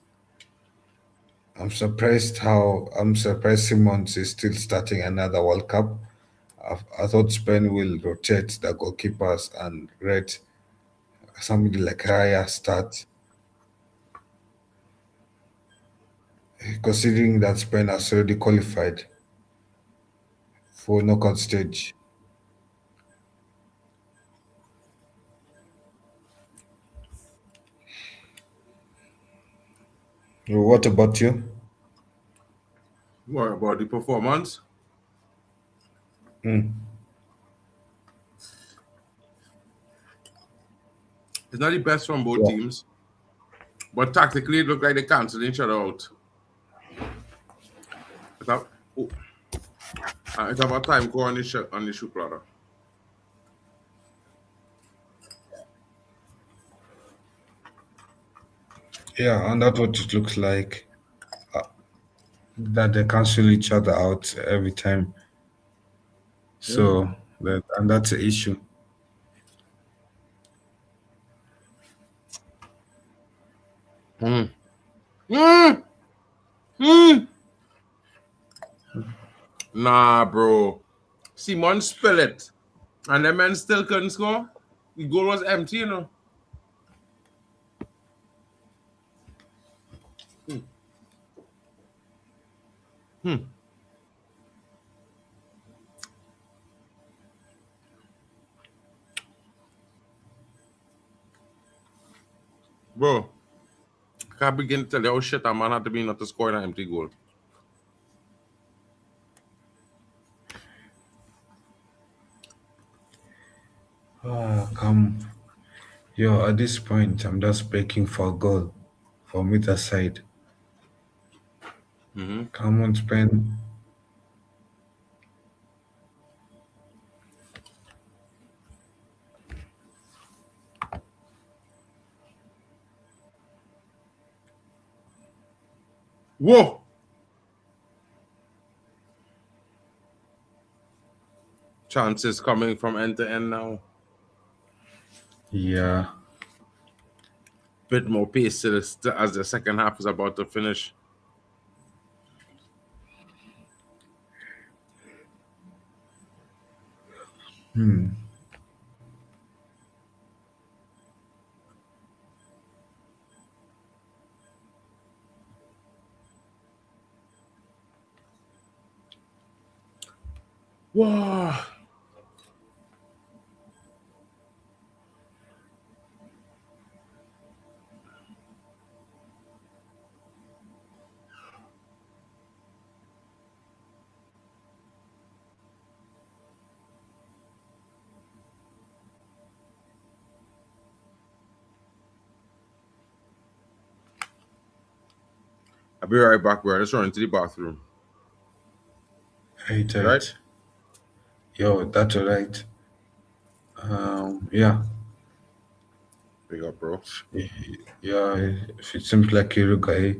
I'm surprised Simons is still starting another World Cup. I thought Spain will rotate the goalkeepers and let somebody like Raya start, considering that Spain has already qualified for knockout stage. What about you? What about the performance? Mm, It's not the best from both yeah. teams, but tactically it looked like they canceled each other out. It's a, oh, it's about time go on the shoe platter. Yeah, and that's what it looks like. That they cancel each other out every time. Mm. So and that's the issue. Mm. Mm. Mm. Nah, bro. Simon spill it. And the men still couldn't score. The goal was empty, you know. Hmm. Hmm. Bro, I can't begin to tell you how shit a man had to be not to score an empty goal. Come, yo, at this point, I'm just begging for a goal from either side. Mm-hmm. Come on, Spain. Whoa! Chances coming from end to end now. Yeah. Bit more pace to as the second half is about to finish. Hmm. Wow. I'll be right back, bro. Let's run into the bathroom. Right, You right? right. Yo, that's all right. Yeah. Big up, bro. Yeah, it seems like Uruguay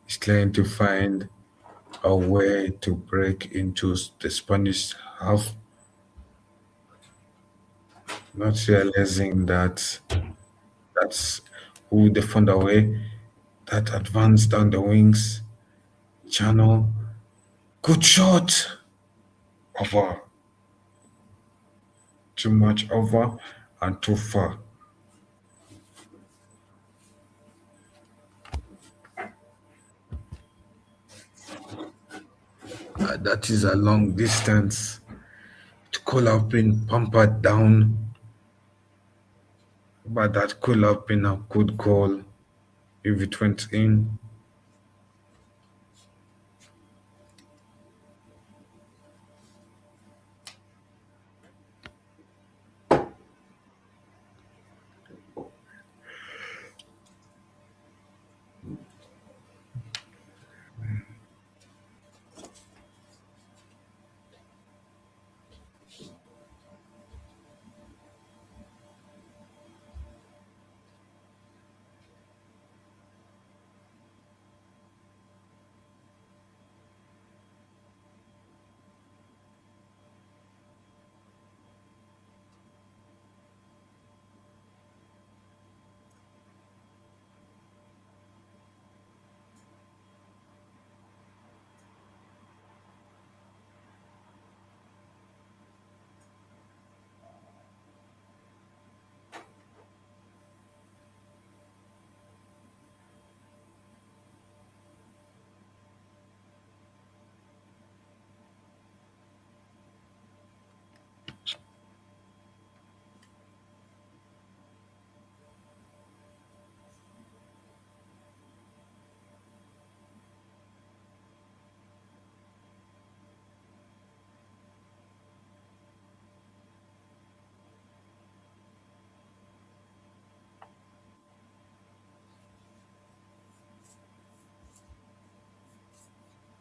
is trying to find a way to break into the Spanish half, not realizing that that's who they found a way that advance down the wings. Channel. Good shot. Over. Too much over and too far. That is a long distance. It could have been pampered down, but that could have been a good goal if it went in.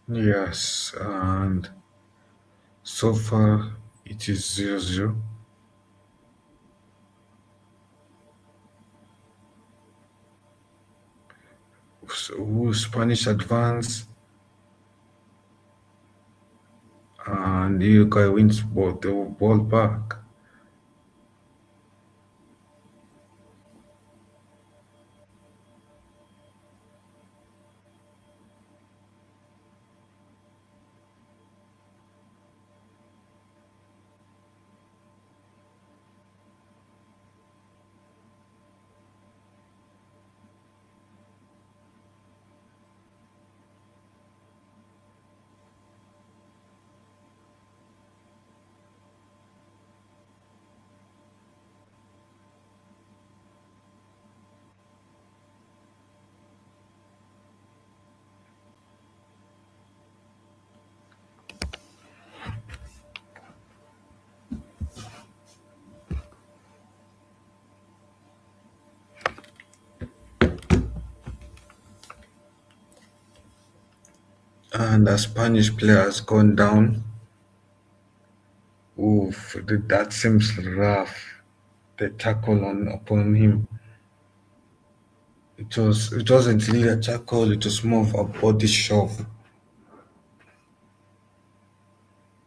Yes, and so far it is 0-0. So Spanish advance and Uruguay wins both the ball back. And a Spanish player has gone down. Oof, that seems rough. The tackle on upon him. It wasn't really a tackle, it was more of a body shove.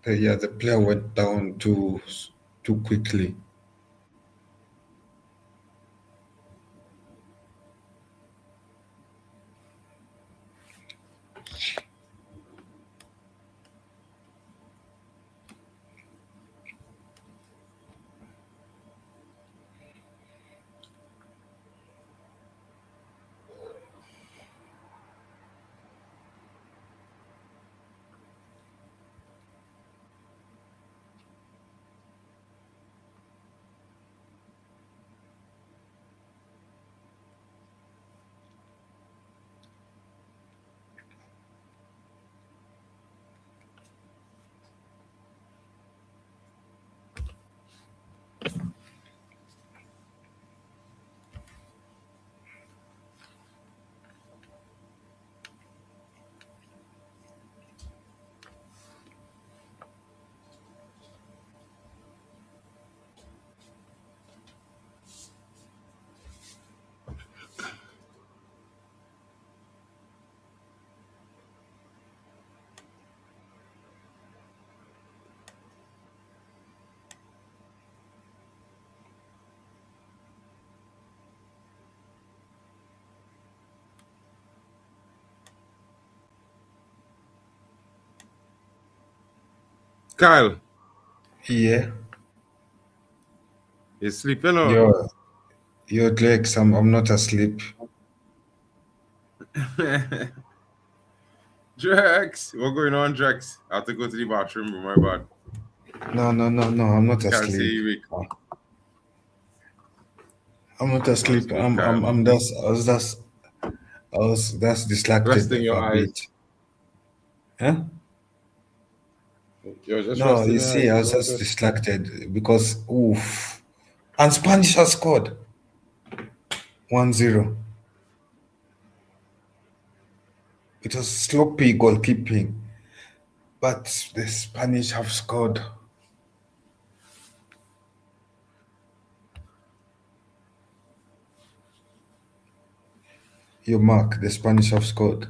Yeah, the player went down too quickly. Kyle, Yeah. you sleeping or? Yo, yo, Lex, I'm not asleep. Drex, what going on, Drex? I have to go to the bathroom. My bad. No, I'm not Can't see asleep. you weak. I'm not That's asleep. good, Kyle. I'm just, I was just distracted Resting your a bit. eyes. Huh? You're just No, resting you your see, eyes. I It's was all just good. distracted because, oof. And Spanish has scored 1-0. It was sloppy goalkeeping, but the Spanish have scored. You mark, the Spanish have scored.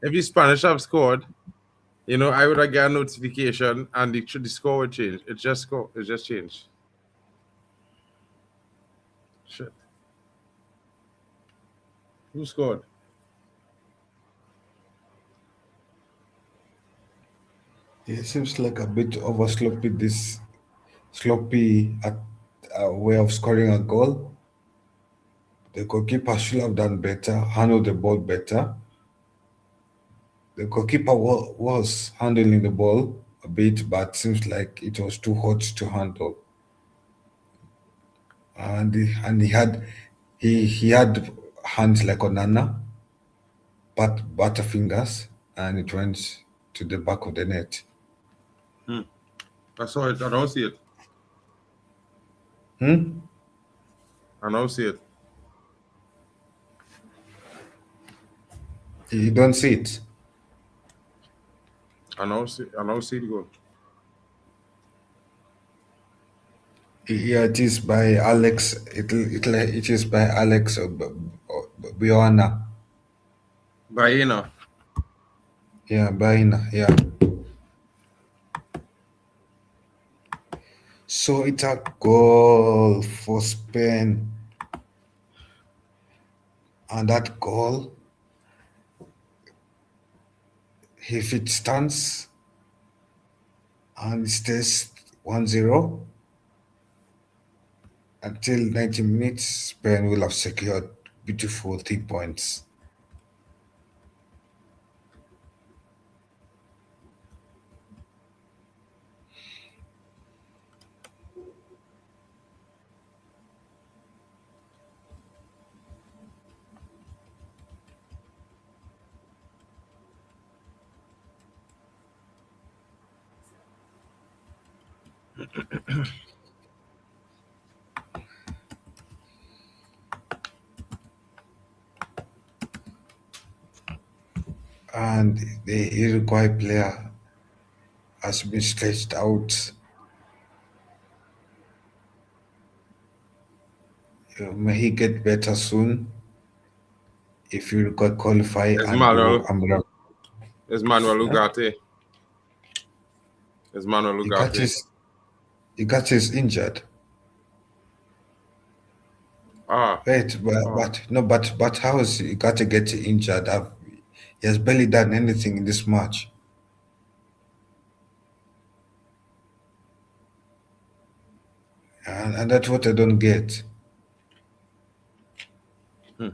If the Spanish have scored, I would have got a notification and the score would change. It just score. It just changed. Shit. Who scored? It seems like a bit over sloppy, this sloppy way of scoring a goal. The goalkeeper should have done better, handled the ball better. The goalkeeper was handling the ball a bit, but seems like it was too hot to handle. And he had hands like Onana, but butterfingers, and it went to the back of the net. Hmm. I saw it. I don't see it. Hmm? I don't see it. You don't see it. I don't see the goal. Yeah, it is by Alex. It is by Alex Bioana. Baena. Yeah, Baina. Yeah. So it's a goal for Spain, and that goal, if it stands and it stays 1-0 until 90 minutes, Spain will have secured beautiful 3 points. And the Uruguay player has been stretched out. May he get better soon. If Uruguay qualify It's and go, Manuel. It's Manuel huh? Ugarte. It's Manuel Ugarte. Ugarte is injured. Ah. Wait, Oh. but how is Ugarte get injured? He has barely done anything in this match. And that's what I don't get. Hmm.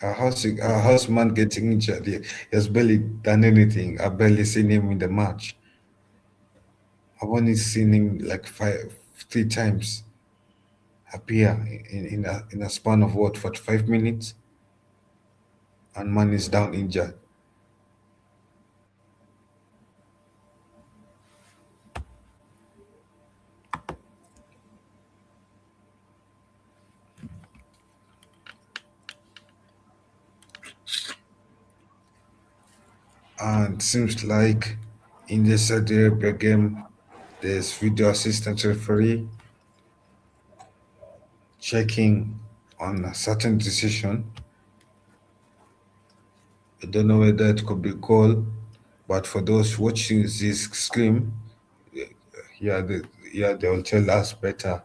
How's man getting injured? He has barely done anything. I've barely seen him in the match. I've only seen him like 3 times appear in a span of what, 45 minutes, and man is down injured. And seems like in the Saudi Arabia game, there's video assistant referee checking on a certain decision. I don't know whether it could be goal, but for those watching this stream, yeah, they will tell us better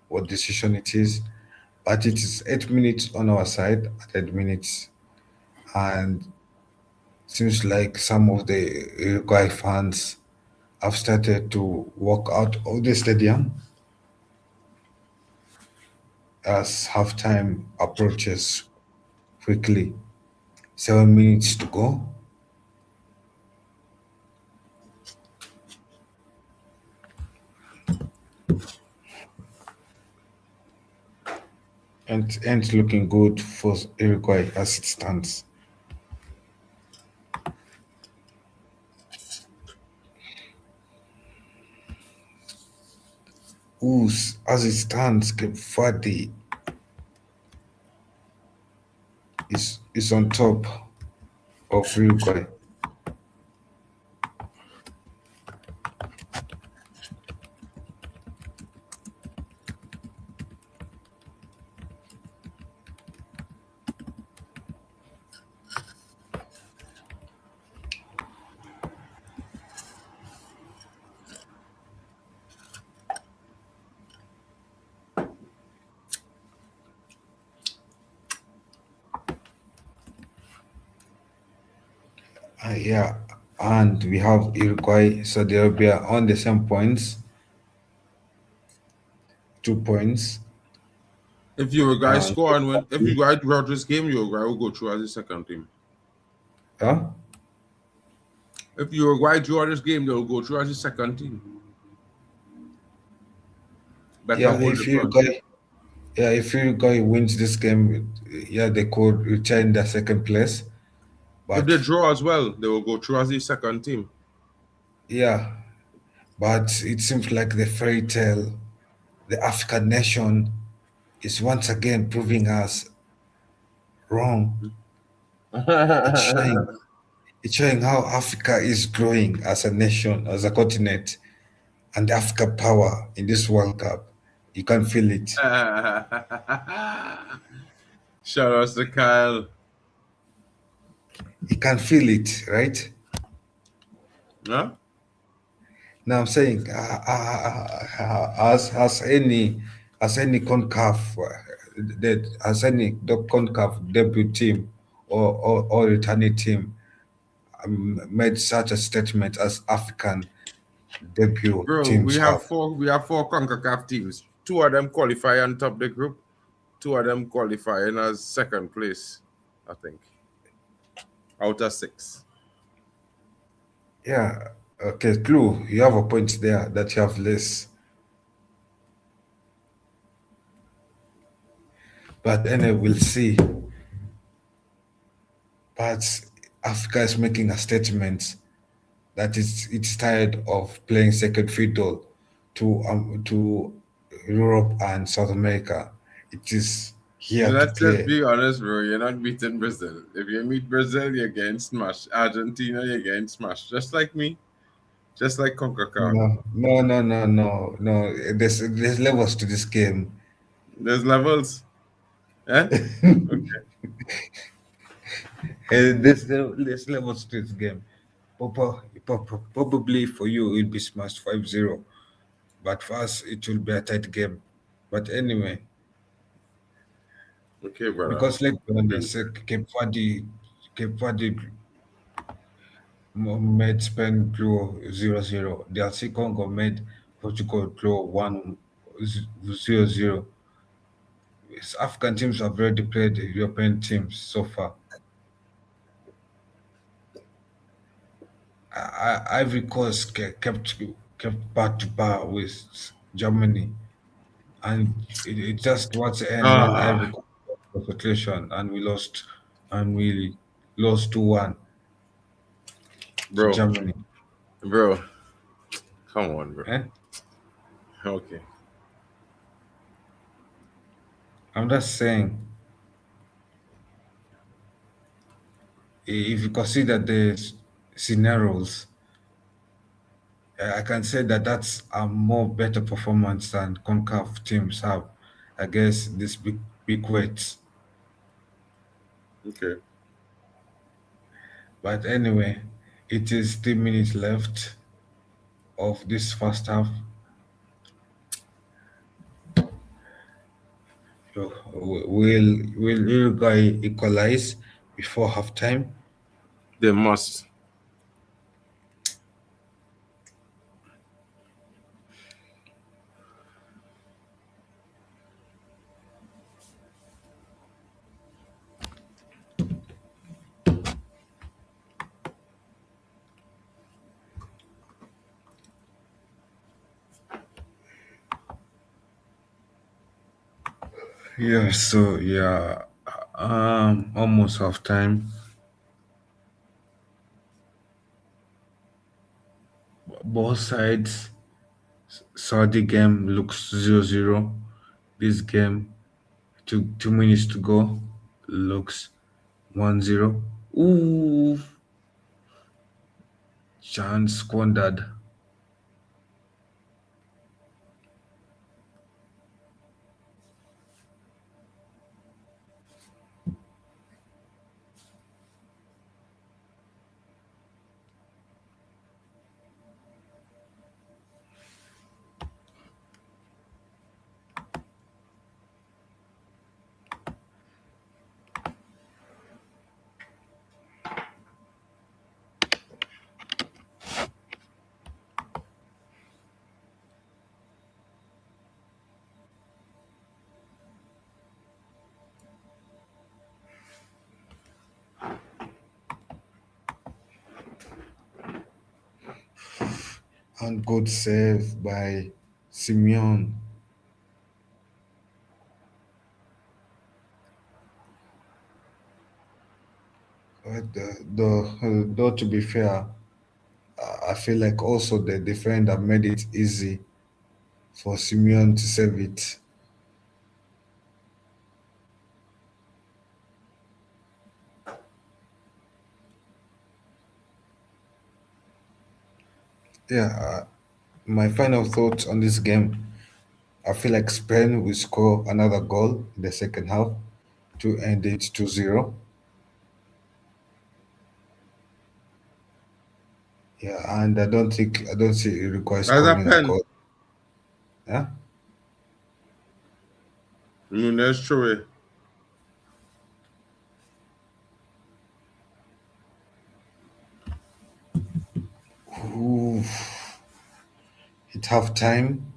what decision it is. But it is 8 minutes on our side, at 8 minutes, and Seems like some of the Uruguay fans have started to walk out of the stadium as halftime approaches quickly. 7 minutes to go. And ends looking good for Uruguay as it stands. As it stands, Cape Verde is on top of Uruguay. Yeah, and we have Uruguay, Saudi Arabia on the same points, 2 points. If Uruguay And score and win, if Uruguay draw this game, Uruguay will go through as the second team. huh? If Uruguay draw this game, they'll go through as the second team. Better Yeah, hold the first. if Uruguay wins this game, yeah, they could retain their second place. If But they draw as well, they will go through as the second team. yeah, but it seems like the fairy tale, the African nation, is once again proving us wrong. It's showing, it's showing how Africa is growing as a nation, as a continent, and the Africa power in this World Cup. You can feel it. Shout out to Kyle. You can feel it, right? Huh? Now I'm saying, as any CONCACAF, as any CONCACAF debut team or returning team made such a statement as African debut Bro, teams have. we have four CONCACAF teams. Two of them qualify on top of the group. Two of them qualifying as second place, I think. Out of six. Yeah, okay, Clue, you have a point there that you have less. But anyway, we'll see. But Africa is making a statement that it's tired of playing second fiddle to Europe and South America. It is here to Let's just play. be honest, bro. You're not beating Brazil. If you meet Brazil, you're getting smashed. Argentina, you're getting smashed. Just like me. Just like CONCACAF. No. There's levels to this game. There's levels. Eh? Okay. There's levels to this game. Probably for you it'll be smashed 5-0, but for us it will be a tight game. But anyway, Okay, brother. because let's be honest, Cape Verde made Spain draw 0-0. DRC Congo made Portugal draw 1-0-0. African teams have already played European teams so far. Ivory Coast kept back to bar with Germany, and it just towards the end when Ivory Ah, Coast lost concentration and we lost 2-1 to bro. Germany. Bro. Come on, bro. Eh? Okay. I'm just saying, if you consider the scenarios, I can say that that's a more better performance than CONCACAF teams have against these big weights. Okay. But anyway, it is 3 minutes left of this first half. So will Uruguay equalize before halftime? They must. Yeah, so yeah, almost half time. Both sides Saudi game looks 0-0. This game, 2 minutes to go, looks 1-0. Ooh, chance squandered. And good save by Simeon. Though to be fair, I feel like also the defender made it easy for Simeon to save it. Yeah, my final thoughts on this game. I feel like Spain will score another goal in the second half to end it 2-0. Yeah, and I don't see Uruguay That's a scoring a pen. goal. Yeah. Núñez threw it. Ooh, at half time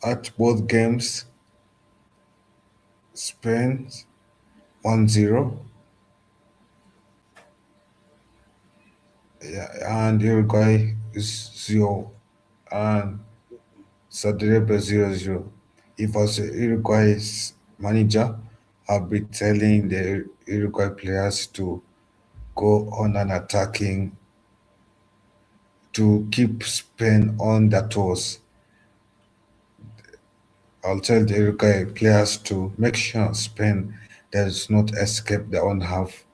at both games, Spain 1-0. Yeah, and Uruguay is 0 and Saudi Arabia 0-0. If also Uruguay's manager have been telling the Uruguay players to go on an attacking to keep Spain on their toes. I'll tell the Uruguay players to make sure Spain does not escape their own half.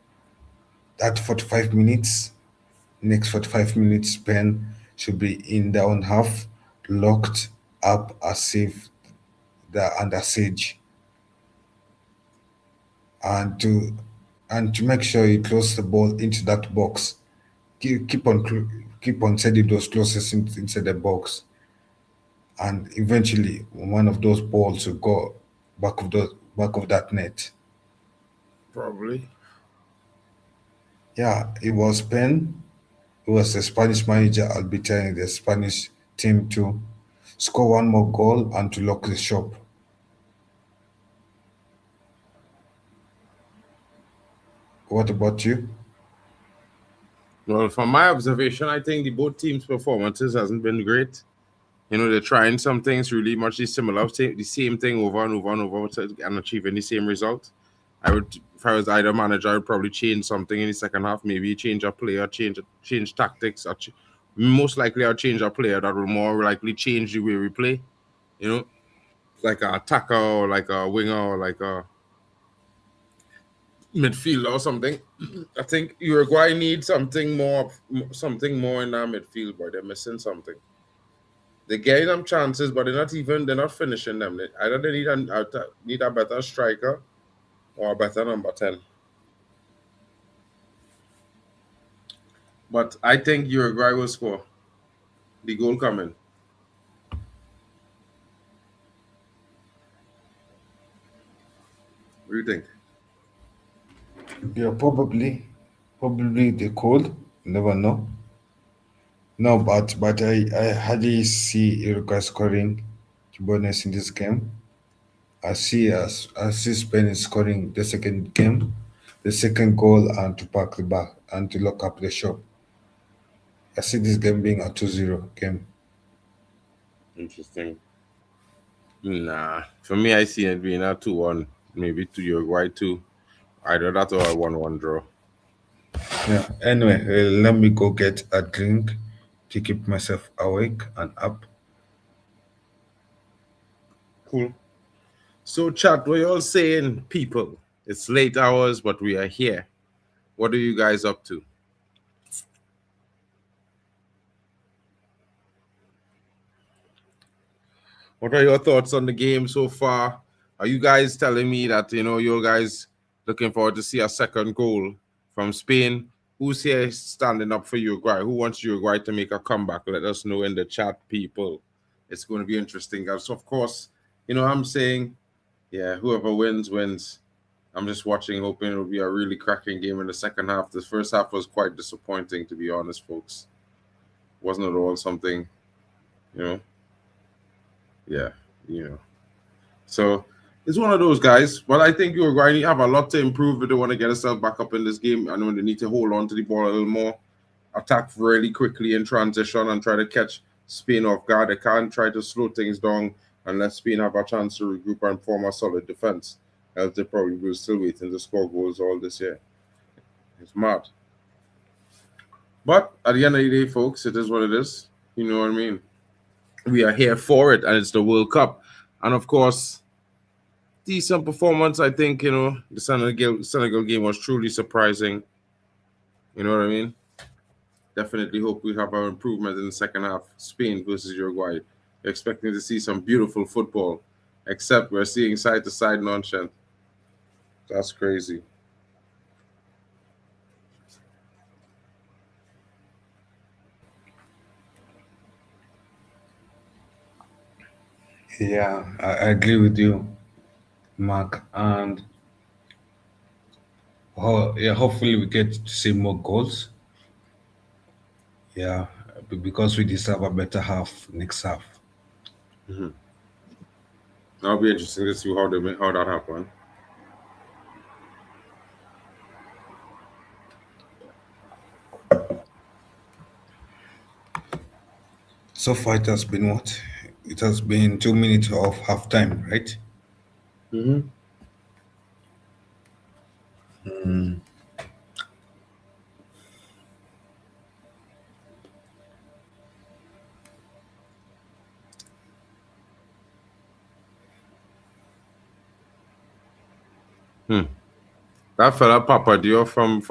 That 45 minutes, next 45 minutes, Spain should be in their own half, locked up as if they're under siege. And to make sure you close the ball into that box. Keep on sending those closest inside the box, and eventually one of those balls will go back of that net. Probably. Yeah, it was Spain. It was the Spanish manager. I'll be telling the Spanish team to score one more goal and to lock the shop. What about you? Well, from my observation, I think the both teams' performances hasn't been great. You know, they're trying some things really much similar, the same thing over and over and over and achieving the same result. If I was either manager, I would probably change something in the second half. Maybe change a player, change tactics. Most likely, I'll change a player that will more likely change the way we play. You know, like a attacker or like a winger or like a midfielder or something. I think Uruguay needs something more in that midfield, but they're missing something. They're getting them chances, but they're not finishing them. Either they need a better striker or a better number 10. But I think Uruguay will score. The goal coming. What do you think? Yeah, probably they could. Never know. No, but I hardly see Uruguay scoring. To be honest, in this game, I see Spain is scoring the second goal, and to pack the back and to lock up the shop. I see this game being a 2-0 game. Interesting. Nah, for me, I see it being a 2-1, maybe to Uruguay 2. Either that or a 1-1 draw. Yeah. Anyway, let me go get a drink to keep myself awake and up. Cool. So, chat, what you all saying, people? It's late hours, but we are here. What are you guys up to? What are your thoughts on the game so far? Are you guys telling me that you guys looking forward to see a second goal from Spain? Who's here standing up for Uruguay? Who wants Uruguay to make a comeback? Let us know in the chat, people. It's going to be interesting, guys. So of course, I'm saying, yeah, whoever wins wins. I'm just watching, hoping it'll be a really cracking game in the second half. The first half was quite disappointing, to be honest, folks. Wasn't at all something, you know. Yeah, you know. So it's one of those guys. But I think Uruguay have a lot to improve if they want to get themselves back up in this game. I know they need to hold on to the ball a little more, attack really quickly in transition, and try to catch Spain off guard. They can't try to slow things down and let Spain have a chance to regroup and form a solid defense. Else they probably will still waiting to score goals all this year. It's mad. But at the end of the day, folks, it is what it is. You know what I mean? We are here for it, and it's the World Cup. And of course, decent performance. I think the Senegal game was truly surprising. You know what I mean? Definitely hope we have our improvement in the second half. Spain versus Uruguay. We're expecting to see some beautiful football, except we're seeing side to side nonsense. That's crazy. Yeah, I agree with you, Mark. And yeah, hopefully we get to see more goals. Yeah, because we deserve a better half next half. Mhm. That'll be interesting to see how that happen. So far, it has been what? It has been 2 minutes of halftime, right? Mm-hmm. Hmm. That fella Papa Dio from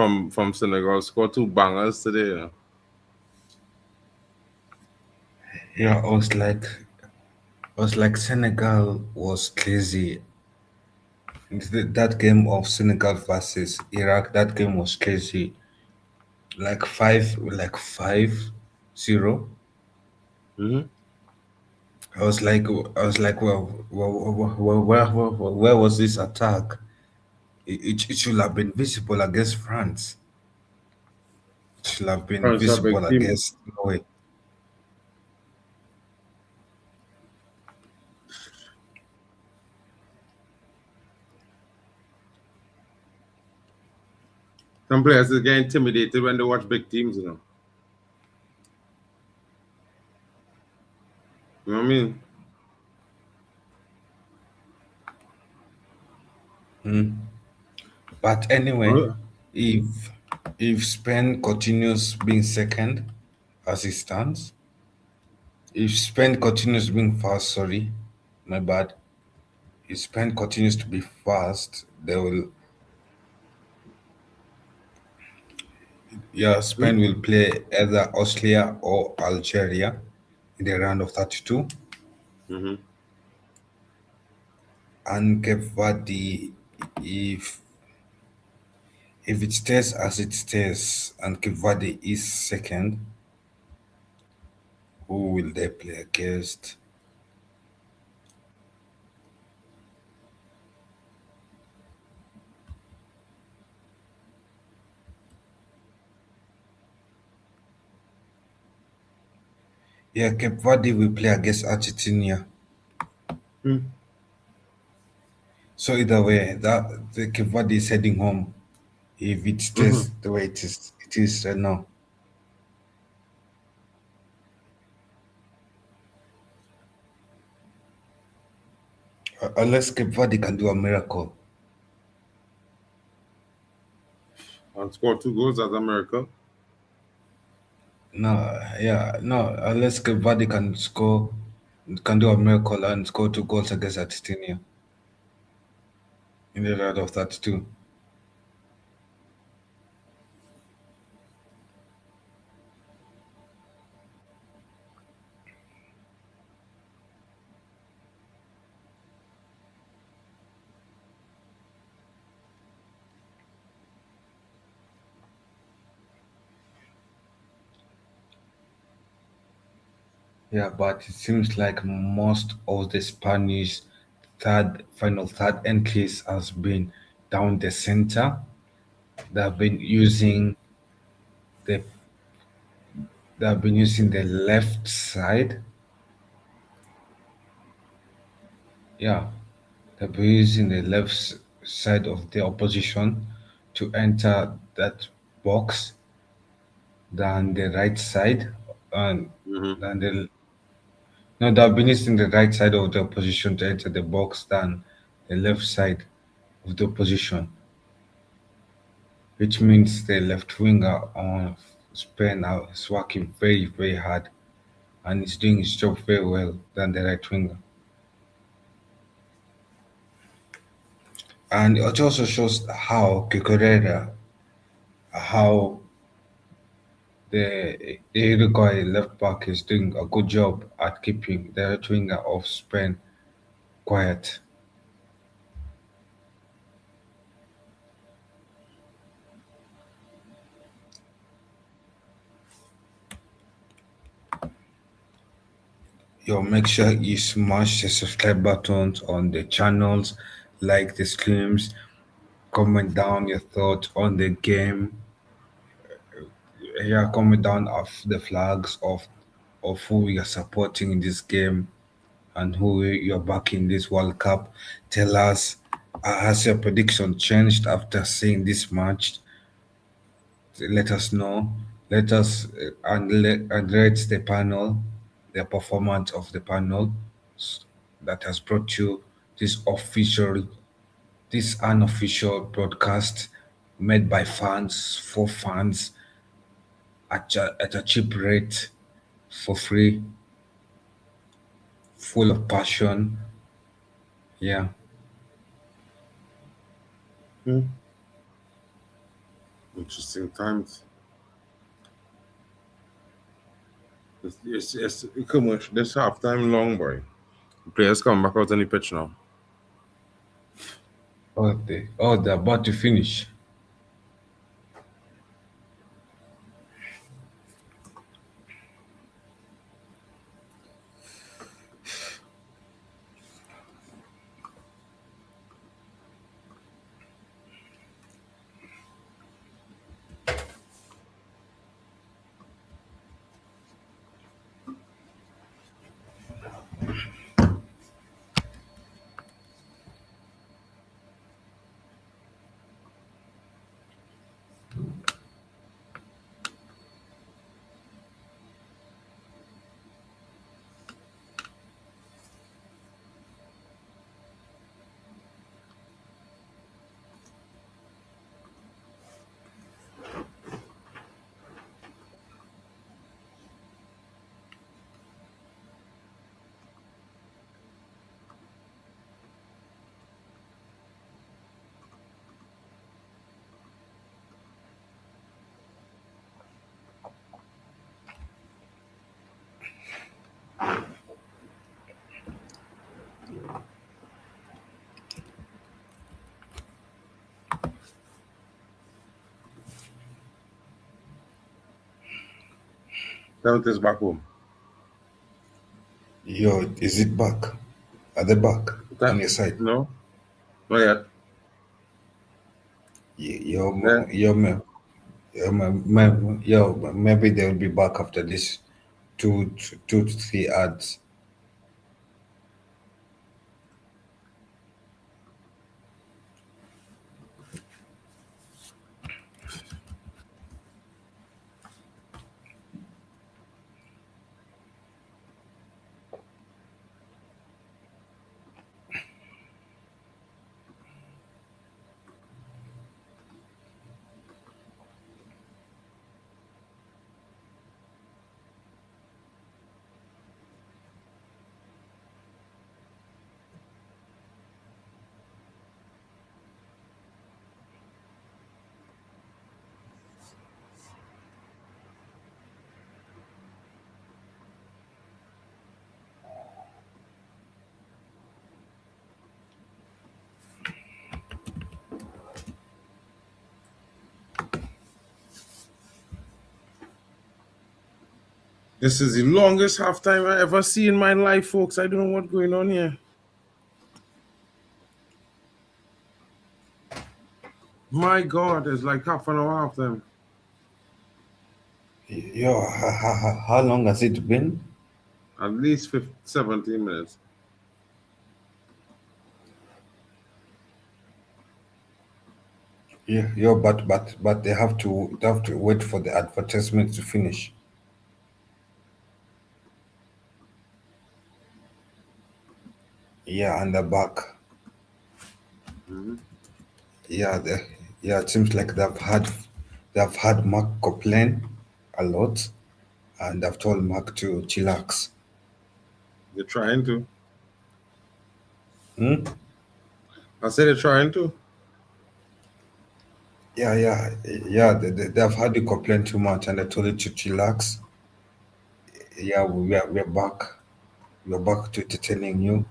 Senegal scored two bangers today. Yeah, I was like Senegal was crazy. That game of Senegal versus Iraq, that game was crazy. Like 5-0. Mm-hmm. I was like, well, where was this attack? It should have been visible against France. It should have been France a big visible team. against Norway. Some players get intimidated when they watch big teams. You know what I mean? But anyway, Uh, if if Spain continues being second as it stands, if Spain continues being fast, sorry, my bad. If Spain continues to be fast, they will. Yeah, Spain will play either Austria or Algeria in the round of 32, Mm-hmm. and Cape Verde, if if it stays as it stays, and Cape Verde is second, who will they play against? Yeah, Cape Verde will play against Argentina. Hmm. So either way, that the Cape Verde is heading home if it Mm-hmm. stays the way it is right now. Unless Cape Verde can do a miracle. And score 2 goals as America. No, yeah, no, unless Cape Verde can do a miracle and score 2 goals against Argentina in the round of 32. Yeah, but it seems like most of the Spanish third entries has been down the center. They have been using the they have been using the left side. Yeah, they've been using the side of the opposition to enter that box than the right side and Mm-hmm. than the no, they've been using the right side of the opposition to enter the box than the left side of the opposition, which means the left winger on Spain is working very, very hard and is doing his job very well than the right winger. And it also shows how Cucurella, how the Uruguay left back is doing a good job at keeping the right winger of Spain quiet. Yo, make sure you smash the subscribe buttons on the channels, like the streams, comment down your thoughts on the game. Yeah, comment down of the flags of who you're supporting in this game and who you're backing this World Cup. Tell us, has your prediction changed after seeing this match? Let us know. Let us and rate the panel, the performance of the panel that has brought you this this unofficial broadcast made by fans for fans at a cheap rate for free, full of passion. Yeah. Hmm. Interesting times. Come on, this half time long, boy. Players come back out on the pitch now. They're about to finish. Count is back home. Yo, is it back? At the back on That your side? no, not yet. Yo, Then yo, yo, maybe they'll be back after this two to three ads. This is the longest halftime I ever see in my life, folks. I don't know what's going on here. My God, it's like half an hour halftime. Yo, how long has it been? At least 15, 17 minutes. Yeah, yo, but they have to wait for the advertisement to finish. Yeah, and the back. Mhm. Yeah, it seems like they've had Mark complain a lot, and I've told Mark to chillax. They're trying to. Hmm? I said they're trying to. Yeah. They've had you complain too much, and I told you to chillax. Yeah, we're back. We're back to entertaining you.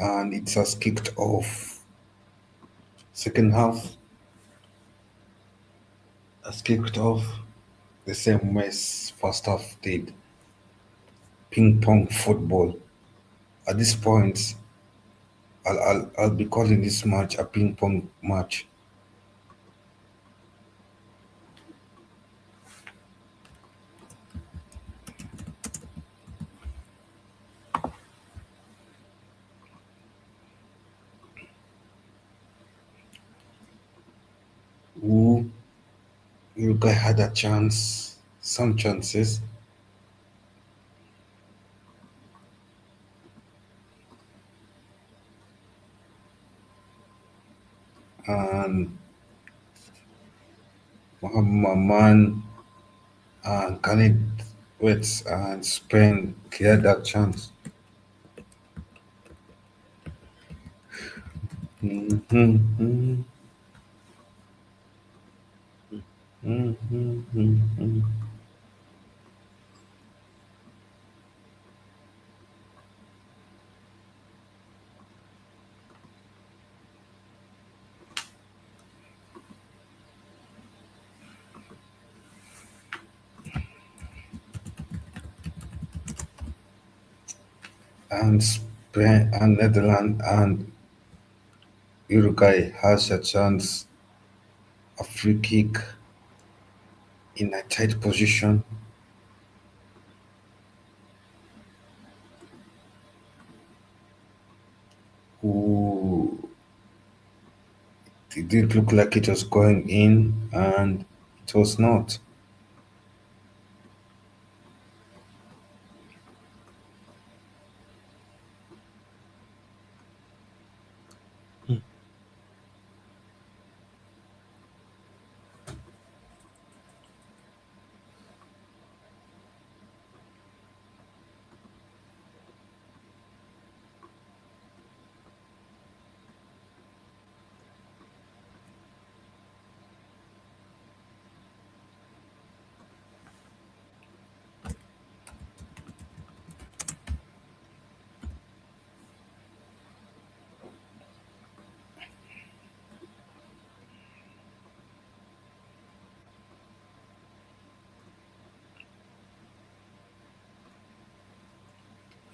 And it has kicked off. Second half has kicked off the same way as first half did. Ping pong football. At this point, I'll be calling this match a ping pong match. Who Uruguay had a chance, some chances, and Man and Khalid Wets and Spain cleared that chance. Mhm. Mhm. And Spain and Netherlands and Uruguay has a chance, a free kick in a tight position. Who it did look like it was going in, and it was not.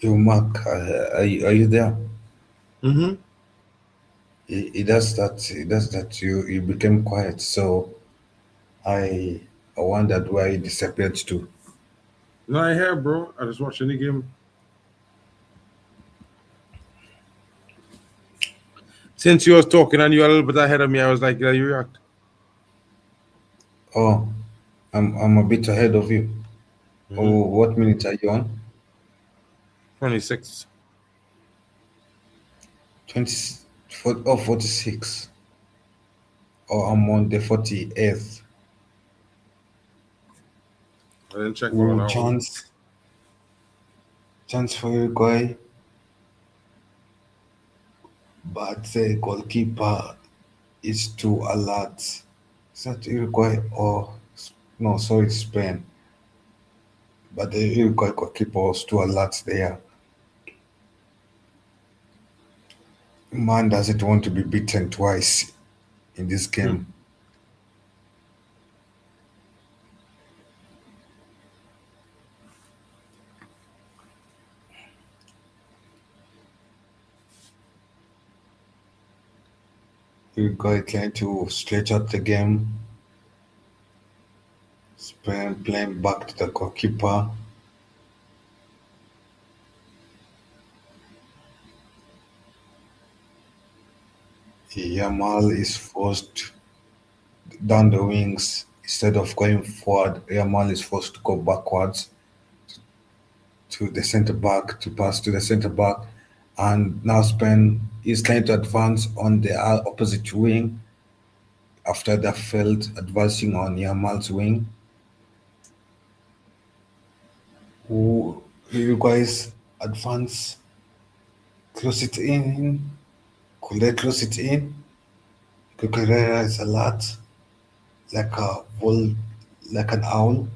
Yo, Mark, are you there? Mm-hmm. It does that you became quiet, so I I wondered why you disappeared to. No, I hear, bro. I just watching the game. Since you was talking and you were a little bit ahead of me, I was like, yeah, you react. Oh, I'm a bit ahead of you. Mm-hmm. Oh, what minute are you on? 26. 20, 46. Oh, I'm on the 48th. I didn't check all of Oh, that one. chance for Uruguay, but the goalkeeper is too alert. Is that Uruguay or no? Sorry, Spain. But the Uruguay goalkeeper was too alert there. Man doesn't want to be beaten twice in this Hmm. game. Uruguay trying to stretch out the game. Spain playing back to the goalkeeper. Yamal is forced down the wings instead of going forward. Yamal is forced to go backwards to the centre back to pass to the centre back, and now Spain is trying to advance on the opposite wing after they failed advancing on Yamal's wing. Who you guys advance, close it in, could they close it in? Cucurella is a lot like a bull, like an owl.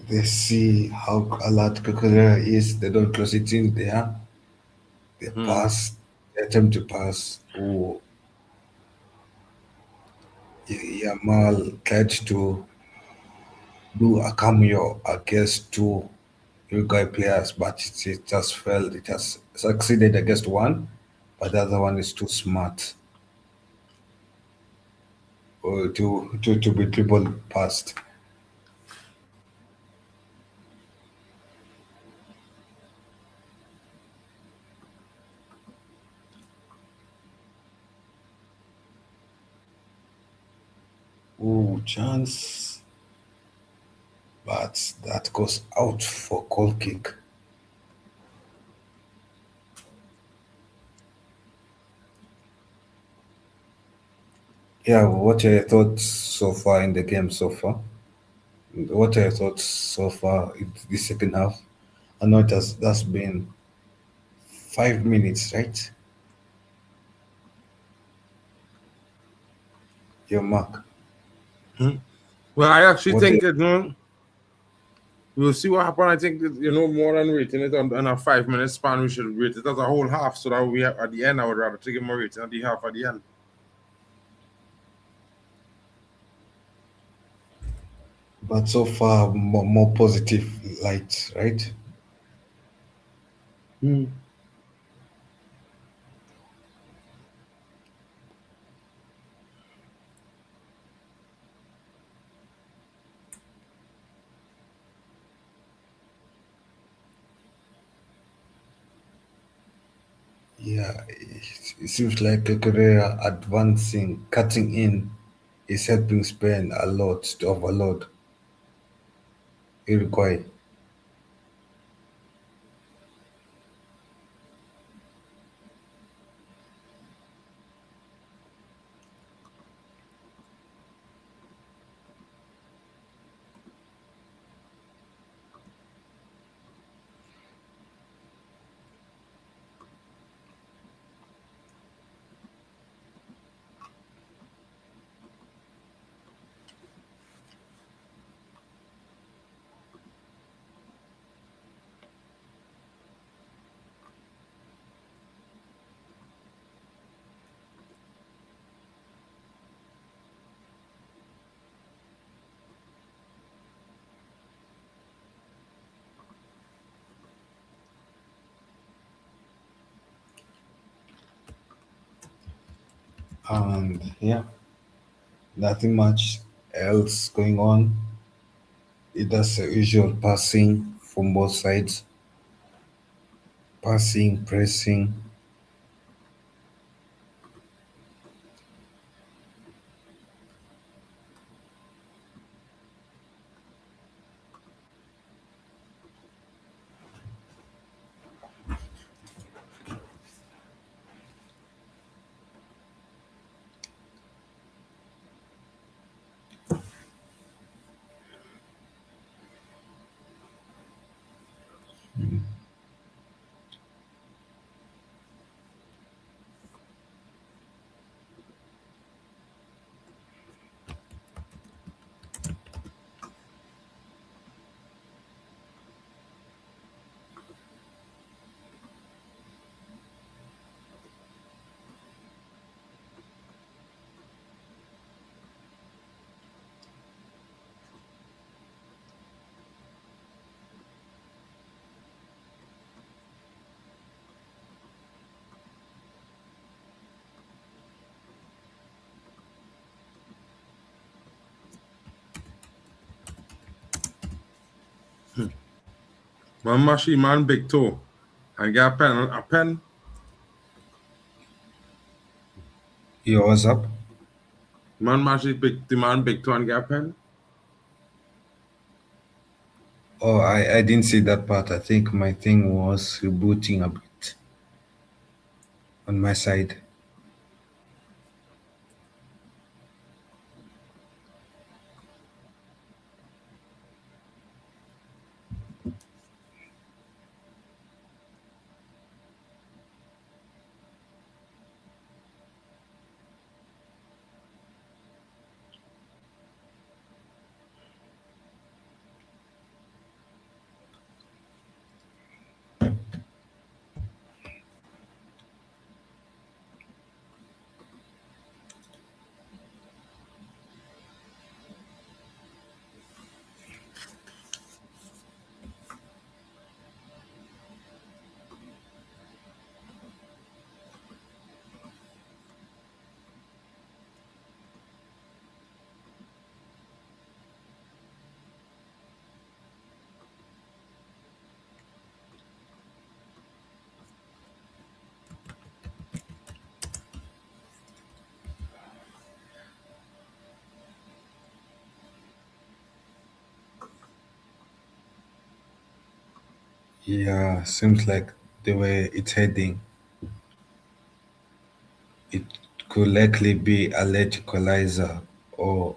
They see how alert Cucurella is. They don't close it in there. They Hmm. pass. They attempt to pass. Oh, Yamal tried to do a cameo against two Uruguay players, but it just failed. It has succeeded against one, but the other one is too smart to be dribbled past. Oh, chance, but that goes out for goal kick. Yeah, what are your thoughts so far in the game so far? What are your thoughts so far in the second half? I know that's been 5 minutes, right? Your mark. Hmm. Well, I actually What are think we'll see what happens. I think that, more than rating it on a 5 minute span, we should rate it as a whole half so that we at the end. I would rather take it more rating at the half at the end. but so far more positive light, right? Hmm. Yeah, it seems like Korea advancing, cutting in is helping Spain a lot to overload Uruguay. And yeah, nothing much else going on. It does the usual passing from both sides, passing, pressing. Man, Mashi, man, big toe. And get a pen. Yo, what's up? Man, Mashi, the man, big toe and get a pen. Oh, I didn't see that part. I think my thing was rebooting a bit on my side. Yeah, seems like the way it's heading, it could likely be a late equalizer, or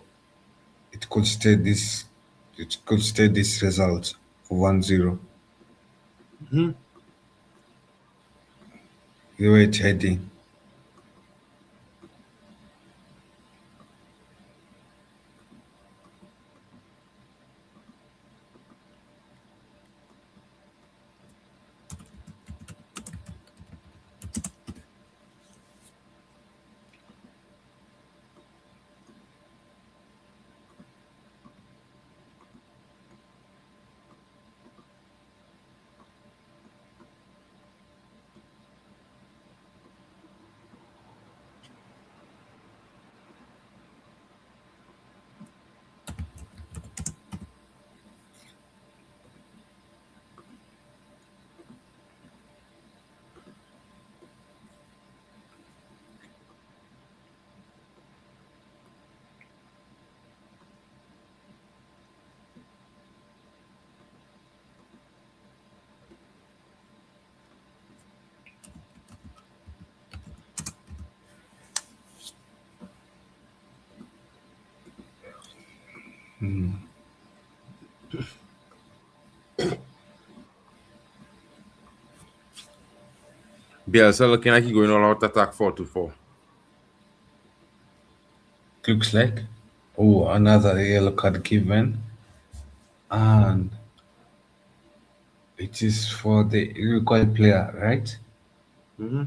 it could stay this result of 1-0. Mm-hmm. The way it's heading. Bielsa looking like he's going all out attack 4-4. Looks like. Oh, another yellow card given. And it is for the Uruguay player, right? Mm-hmm.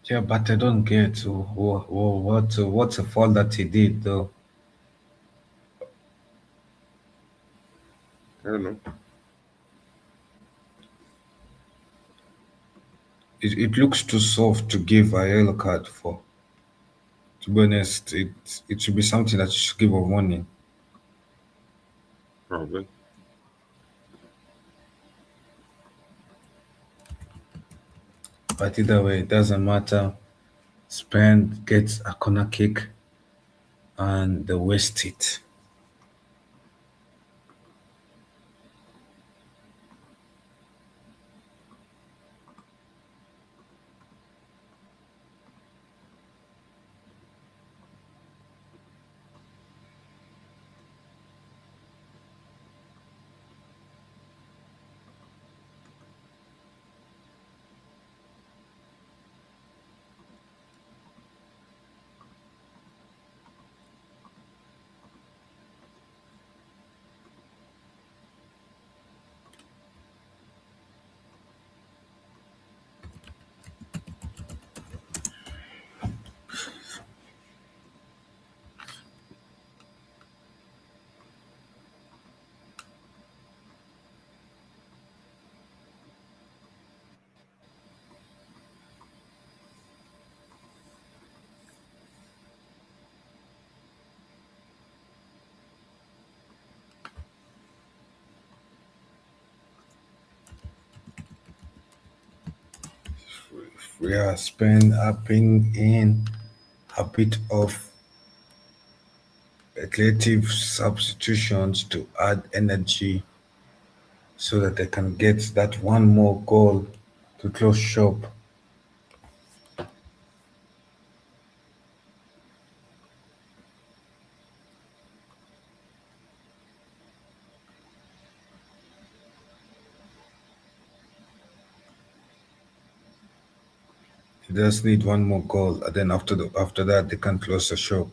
Yeah, but I don't get what's the fault that he did though. I don't know. It looks too soft to give a yellow card for. To be honest, it should be something that you should give a warning. Probably. But either way, it doesn't matter. Spain gets a corner kick and they waste it. We are Spain upping in a bit of creative substitutions to add energy so that they can get that one more goal to close shop. They just need one more goal, and then after that they can close the shop.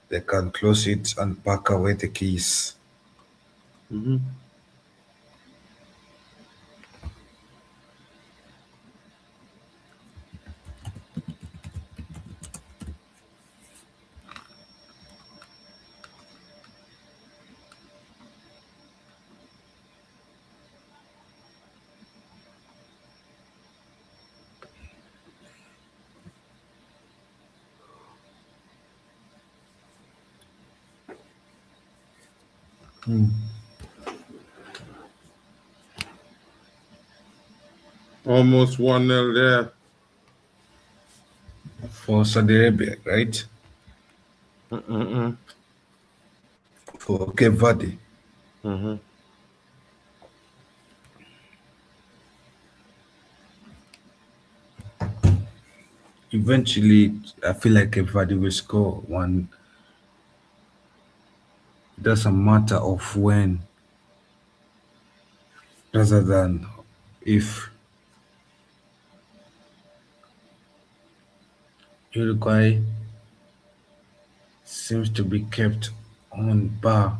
They can close it and pack away the keys. Mm-hmm. Almost 1-0 there. For Saudi Arabia, right? Mm-mm-mm. For Cape Verde. Mm-hmm. Eventually, I feel like Cape Verde will score one. It doesn't matter of when, rather than if. Uruguay seems to be kept on bar.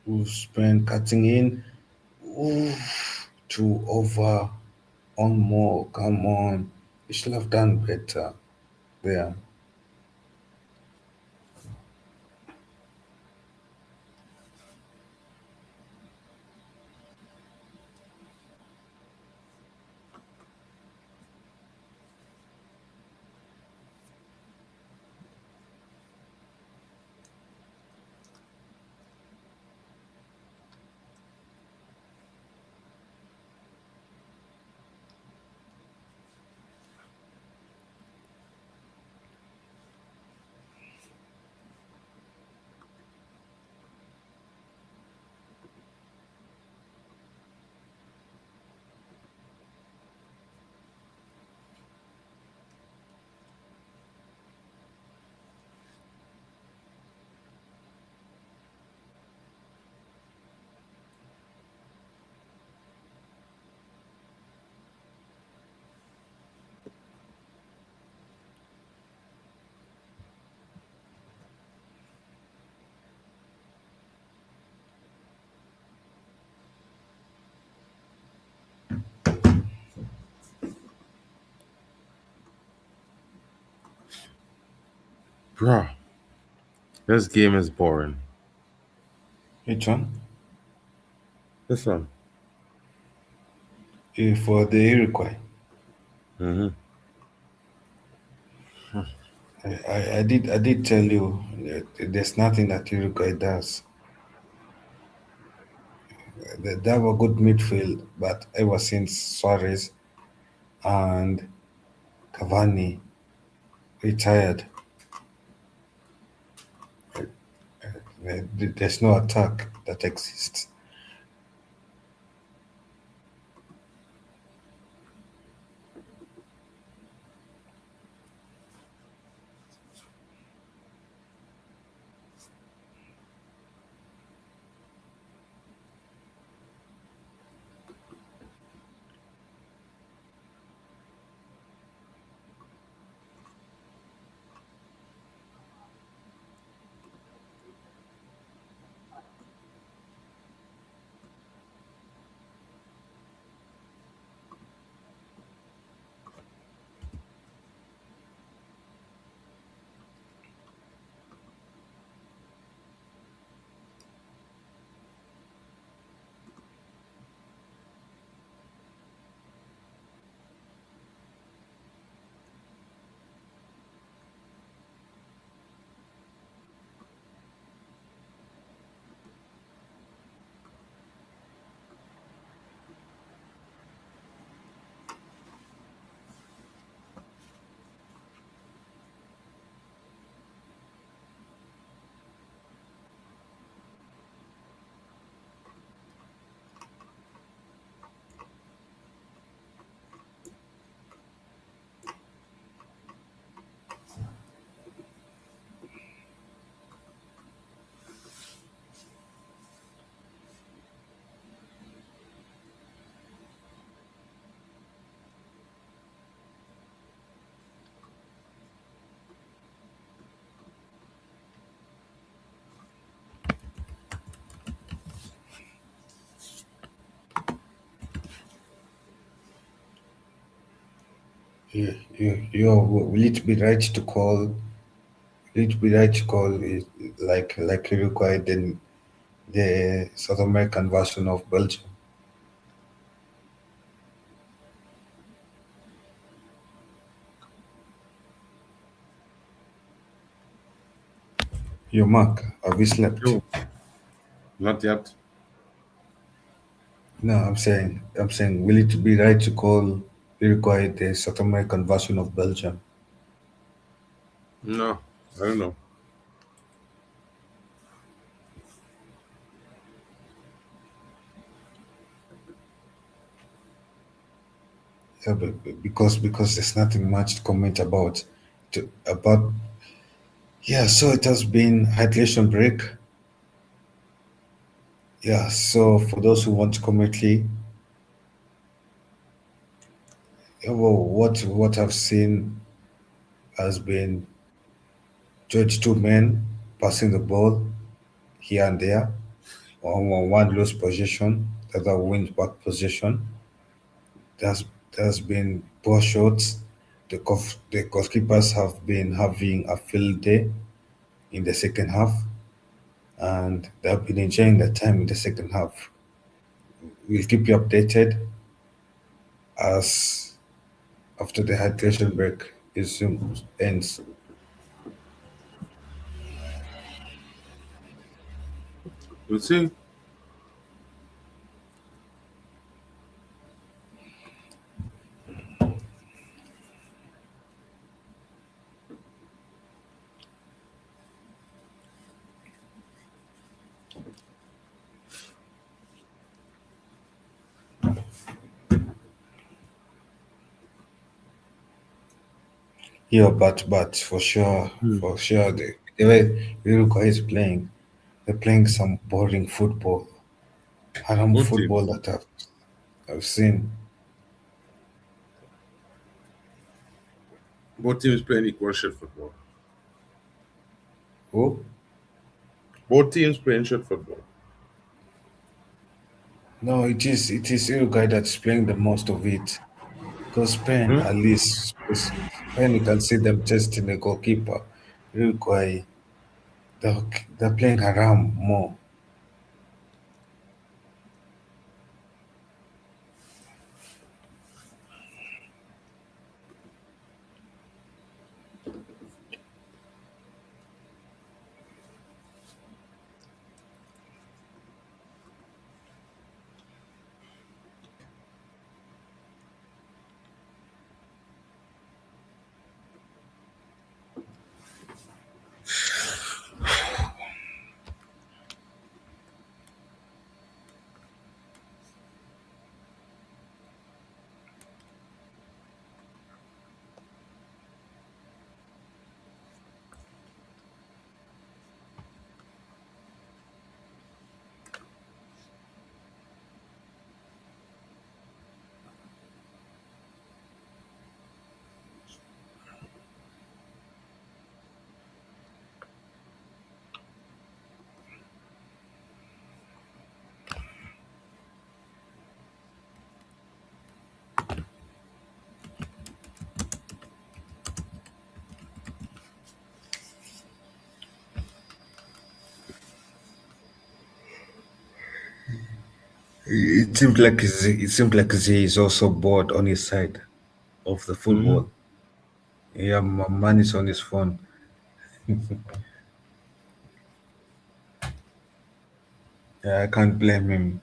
Who spent cutting in. Ooh, two over. One more. Come on. You should have done better there. Bro, this game is boring. Which one? This one. For the Iroquois. Mm-hmm. I did tell you there's nothing that Uruguay does. They have a good midfield, but ever since Suarez and Cavani retired, there's no attack that exists. Will it be right to call? Will it be right to call it like Uruguay then the South American version of Belgium? Your mark, have you slept? No, not yet. No, I'm saying, will it be right to call Uruguay the South American version of Belgium? No, I don't know. Yeah, because there's nothing much to comment about. About yeah, so it has been hydration break. Yeah, so for those who want to commently, yeah, well, what I've seen has been 22 men passing the ball here and there. One lose possession, the other wins back possession. There's there's been poor shots. The goalkeepers have been having a field day in the second half, and they have been enjoying their time in the second half. We'll keep you updated as after the hydration break is soon ends. We'll see. Yeah, but Hmm. for sure, the way Uruguay is playing, they're playing some boring football, haram Both teams. football that I've seen. Both teams playing equal shit football. Oh Both teams playing shit football. no, it is Uruguay that's playing the most of it. Because Spain, Hmm? at least Spain, you can see them testing the goalkeeper. Uruguay, they're, they're playing around more. It seems like Z is also bored on his side of the Mhm. football. Yeah, man is on his phone. Yeah, I can't blame him.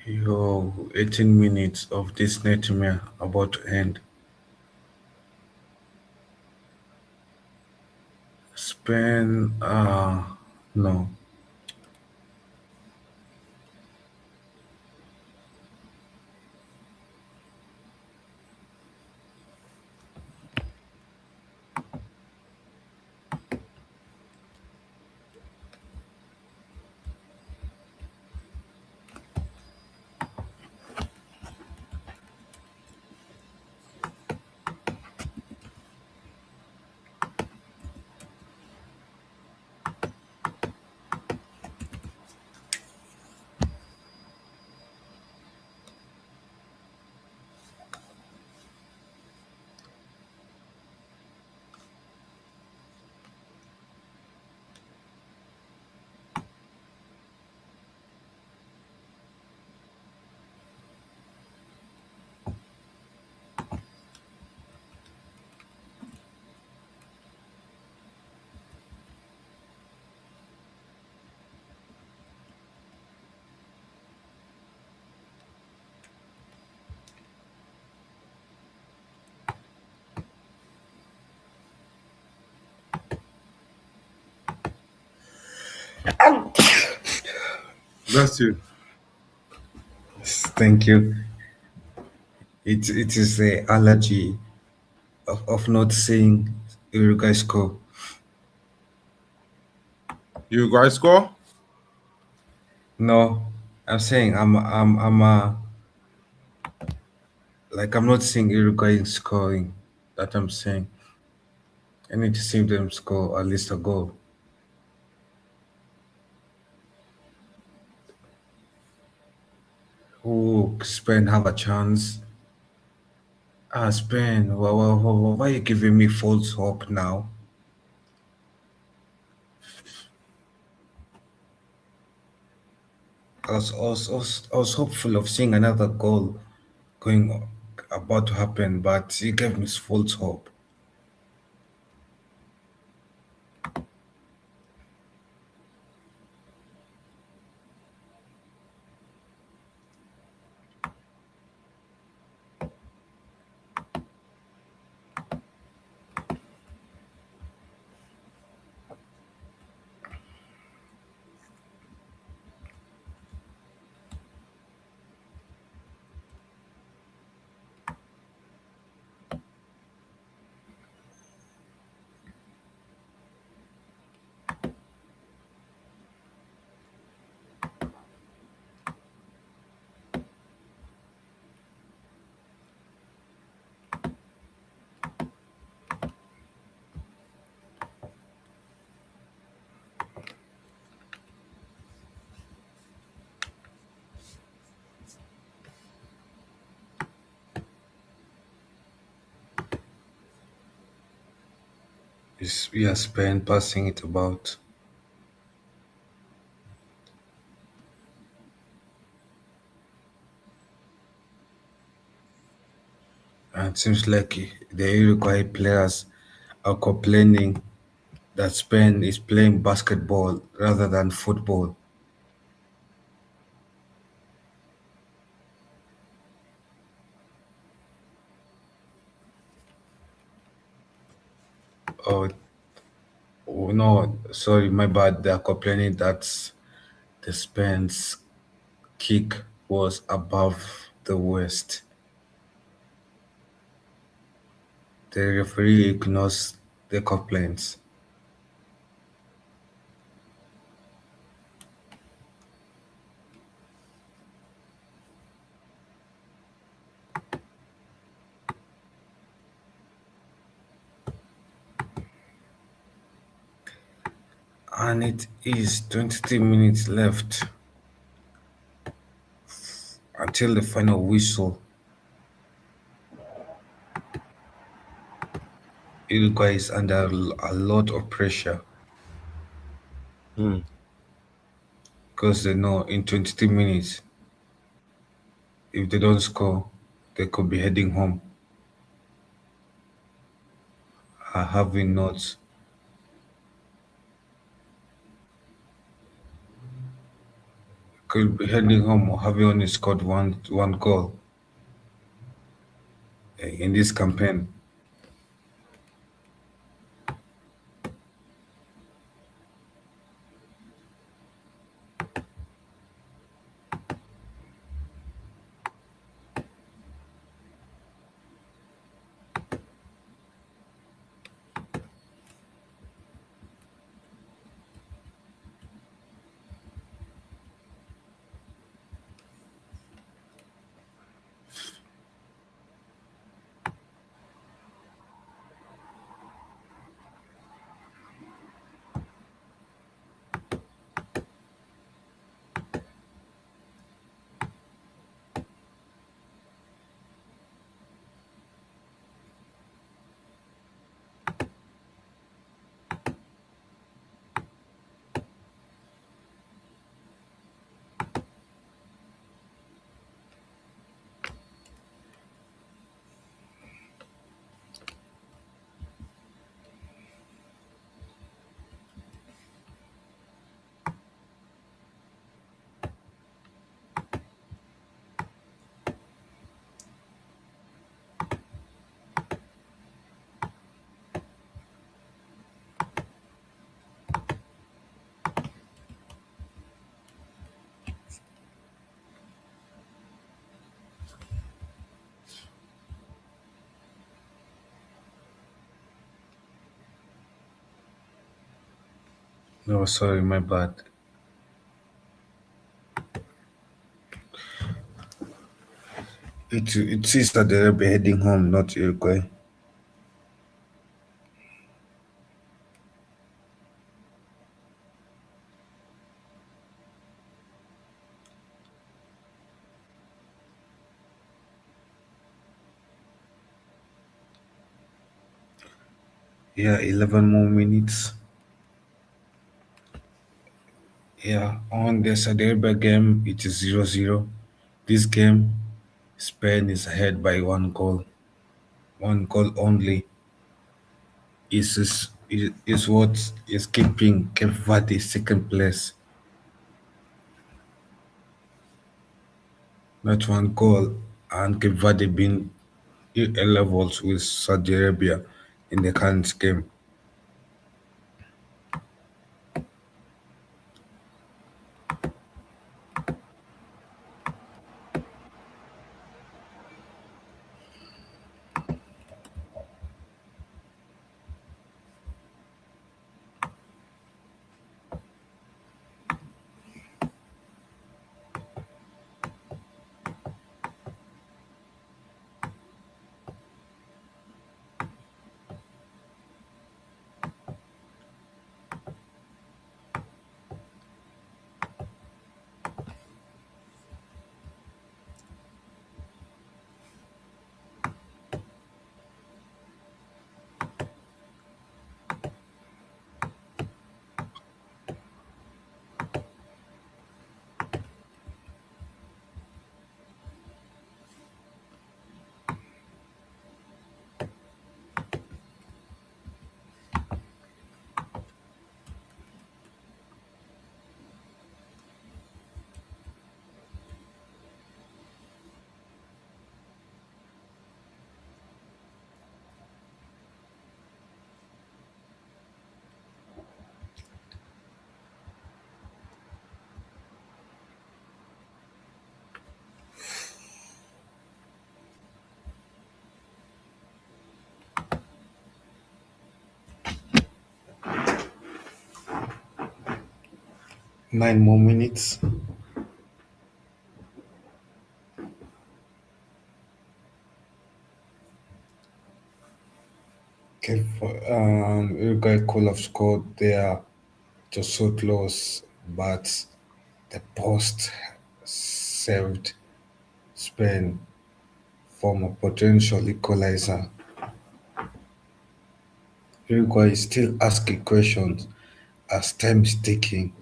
Yo, 18 minutes of this nightmare about to end. Spain, no. That's you. Thank you. It is the allergy of not seeing Uruguay score. You guys score? No, I'm saying like I'm not seeing Uruguay scoring. That I'm saying. I need to see them score at least a goal. Oh, Spain have a chance. Spain, why are you giving me false hope now? I was hopeful of seeing another goal going about to happen, but you gave me false hope. We are Spain passing it about, and it seems like the Uruguay players are complaining that Spain is playing basketball rather than football. Oh, oh no, sorry, my bad. They are complaining that the Spain's kick was above the West. The referee ignores the complaints. And it is 23 minutes left until the final whistle. Uruguay is under a lot of pressure Hmm. because they know in 23 minutes, if they don't score, they could be heading home. Having not could be heading home or having only scored one goal in this campaign. No, sorry, my bad. It seems that they'll be heading home, not Uruguay. Yeah, 11 more minutes. Yeah, on the Saudi Arabia game, it is 0-0. This game, Spain is ahead by one goal. One goal only is what is keeping Cape Verde second place. Not one goal, and Cape Verde being levels with Saudi Arabia in the current game. 9 more minutes. Uruguay could have scored there to so close, but the post saved Spain from a potential equalizer. Uruguay is still asking questions as time is ticking.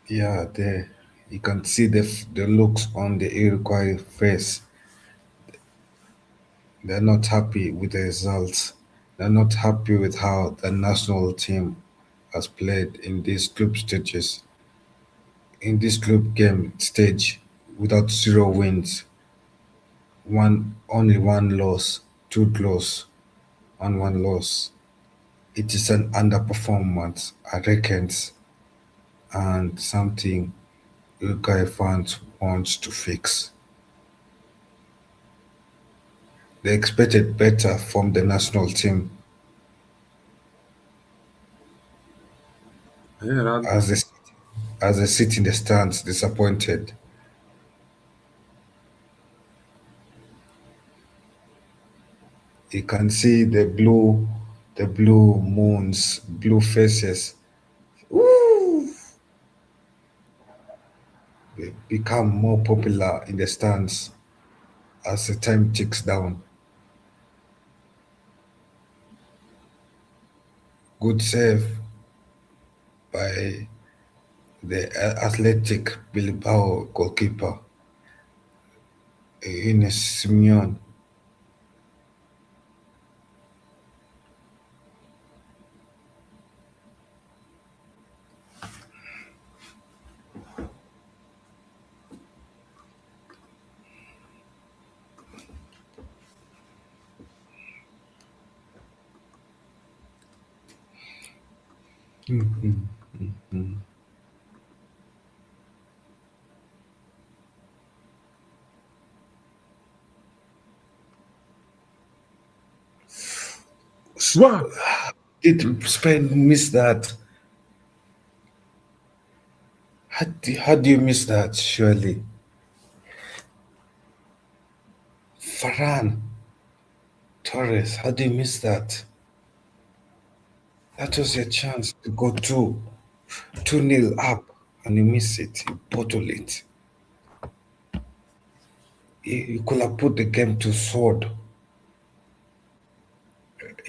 Yeah, you can see the looks on the Iroquois face. They're not happy with the results. They're not happy with how the national team has played in these group stages, in this group game stage, without zero wins. only one loss, two draws, and one loss. It is an underperformance, I reckon, and something Uruguay fans want to fix. They expected better from the national team Yeah, that, as they, as they sit in the stands disappointed. You can see the blue moons, blue faces. Ooh, they become more popular in the stands as the time ticks down. Good save by the athletic Bilbao goalkeeper, Ines Simeon. wow. Did Spain miss that? How do you miss that, surely? Farhan, Torres, how do you miss that? That was your chance to go 2-0 up and you miss it, you bottle it. You could have put the game to sword.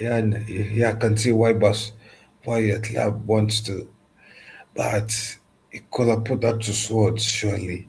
Yeah, yeah, I can see why your club wants to, but you could have put that to sword, surely.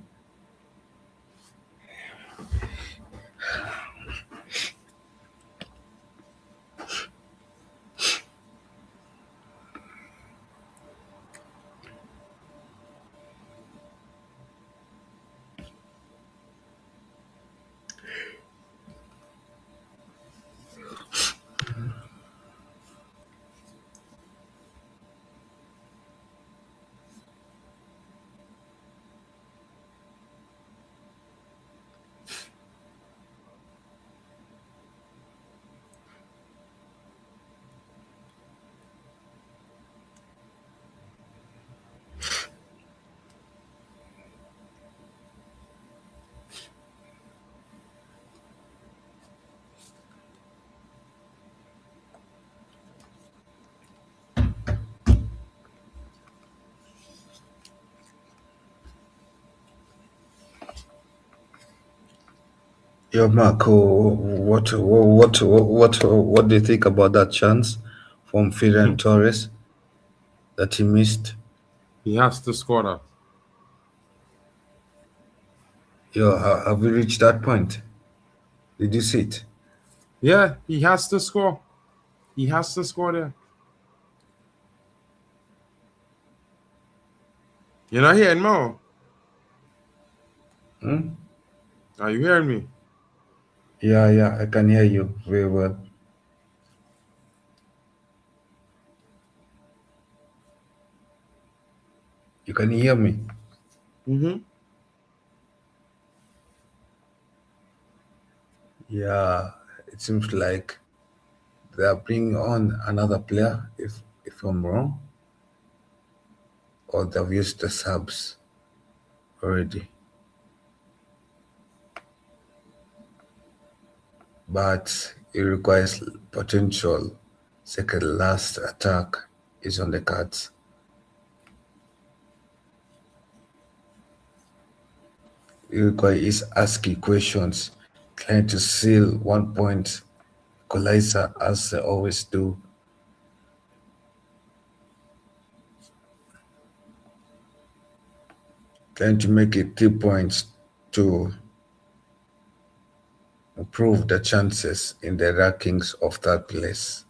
Yo, Marco, what do you think about that chance from Ferran Torres that he missed? He has to score that. Yo, have we reached that point? Did you see it? Yeah, he has to score. He has to score there. You're not hearing me? Hmm? Are you hearing me? Yeah, yeah, I can hear you very well. You can hear me. Mm-hmm. Yeah, it seems like they are bringing on another player, if I'm wrong, or they've used the subs already. But it requires potential second last attack is on the cards. Uruguay is asking questions, trying to seal 1 point equalizer as they always do. Trying to make it 3 points to improve the chances in the rankings of third place.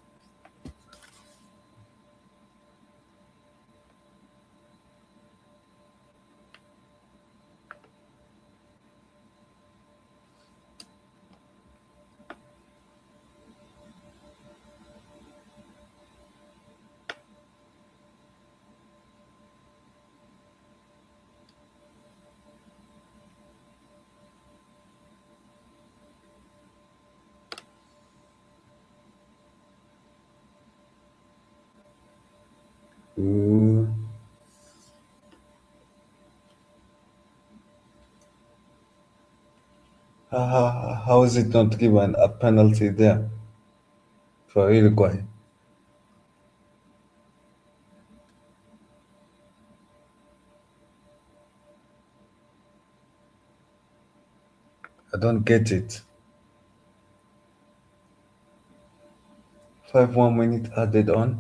Ooh. How is it not given a penalty there for Uruguay? I don't get it. 5 more minutes added on.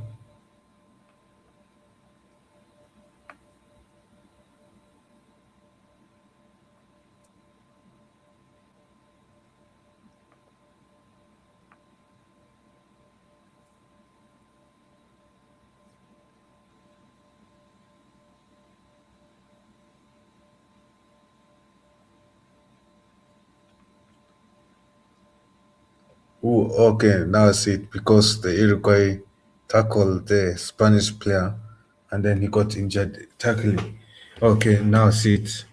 Ooh, okay, now I see it because the Uruguay tackled the Spanish player and then he got injured tackling. Okay, now I see it.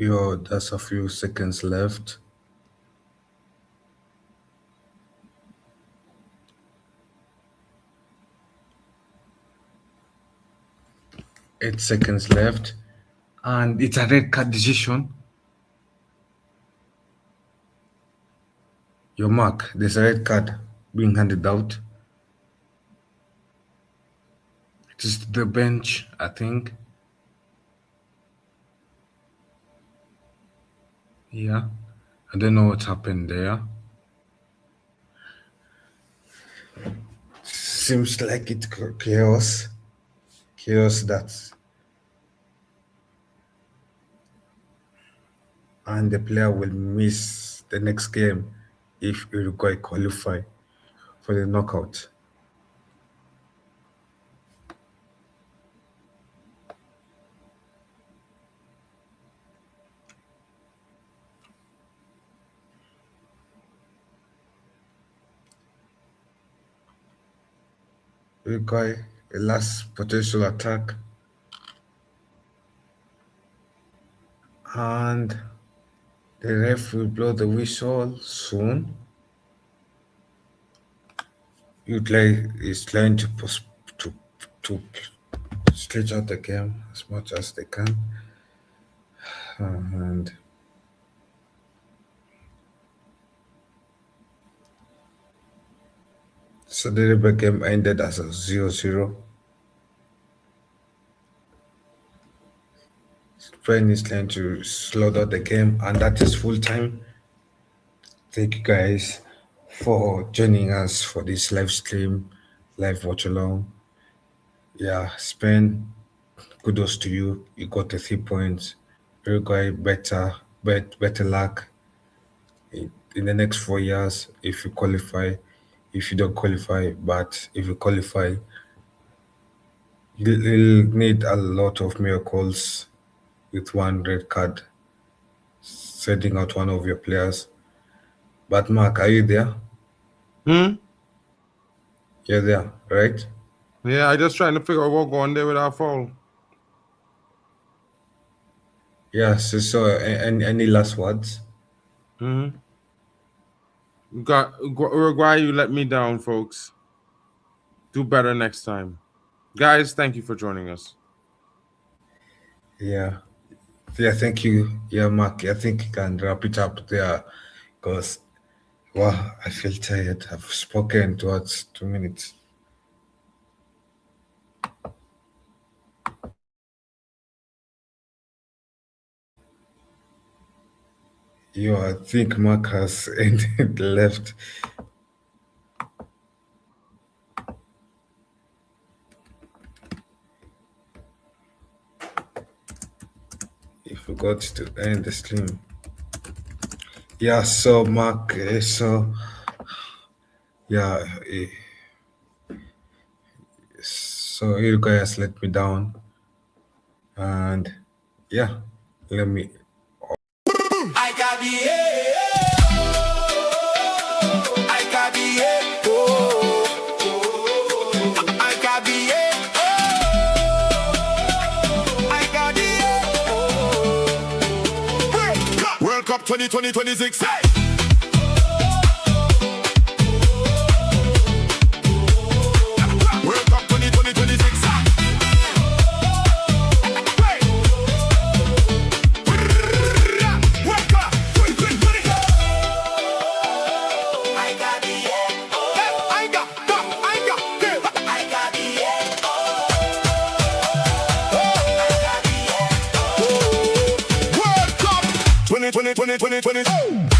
Yo, there's a few seconds left. Eight seconds left. And it's a red card decision. Your mark, there's a red card being handed out. It is the bench, I think. Yeah. I don't know what happened there. Seems like it's chaos. Chaos that's. And the player will miss the next game if Uruguay qualify for the knockout. Uruguay, a last potential attack. And the ref will blow the whistle soon. Uruguay is trying to stretch out the game as much as they can. And so the Rebel game ended as a 0-0. Spain is trying to slow down the game, and that is full time. Thank you guys for joining us for this live stream, live watch along. Yeah, Spain, kudos to you. You got the 3 points. Uruguay, better luck in the next 4 years if you qualify. If you don't qualify, but if you qualify, you'll need a lot of miracles with one red card, sending out one of your players. But Mark, are you there? You're there, right? Yeah, I just trying to figure out what going there without foul. Yeah, so any last words? Got Uruguay, you let me down, folks. Do better next time. Guys, thank you for joining us. Yeah, thank you. Yeah, Mark, I think you can wrap it up there because, wow, I feel tired. I've spoken towards 2 minutes. Yo, I think Mark has ended left. He forgot to end the stream. Yeah, so Mark, yeah, so you guys let me down, and yeah, let me. I got the I got the I got the I got the World Cup 2026. World Cup 2026. World Cup 2020.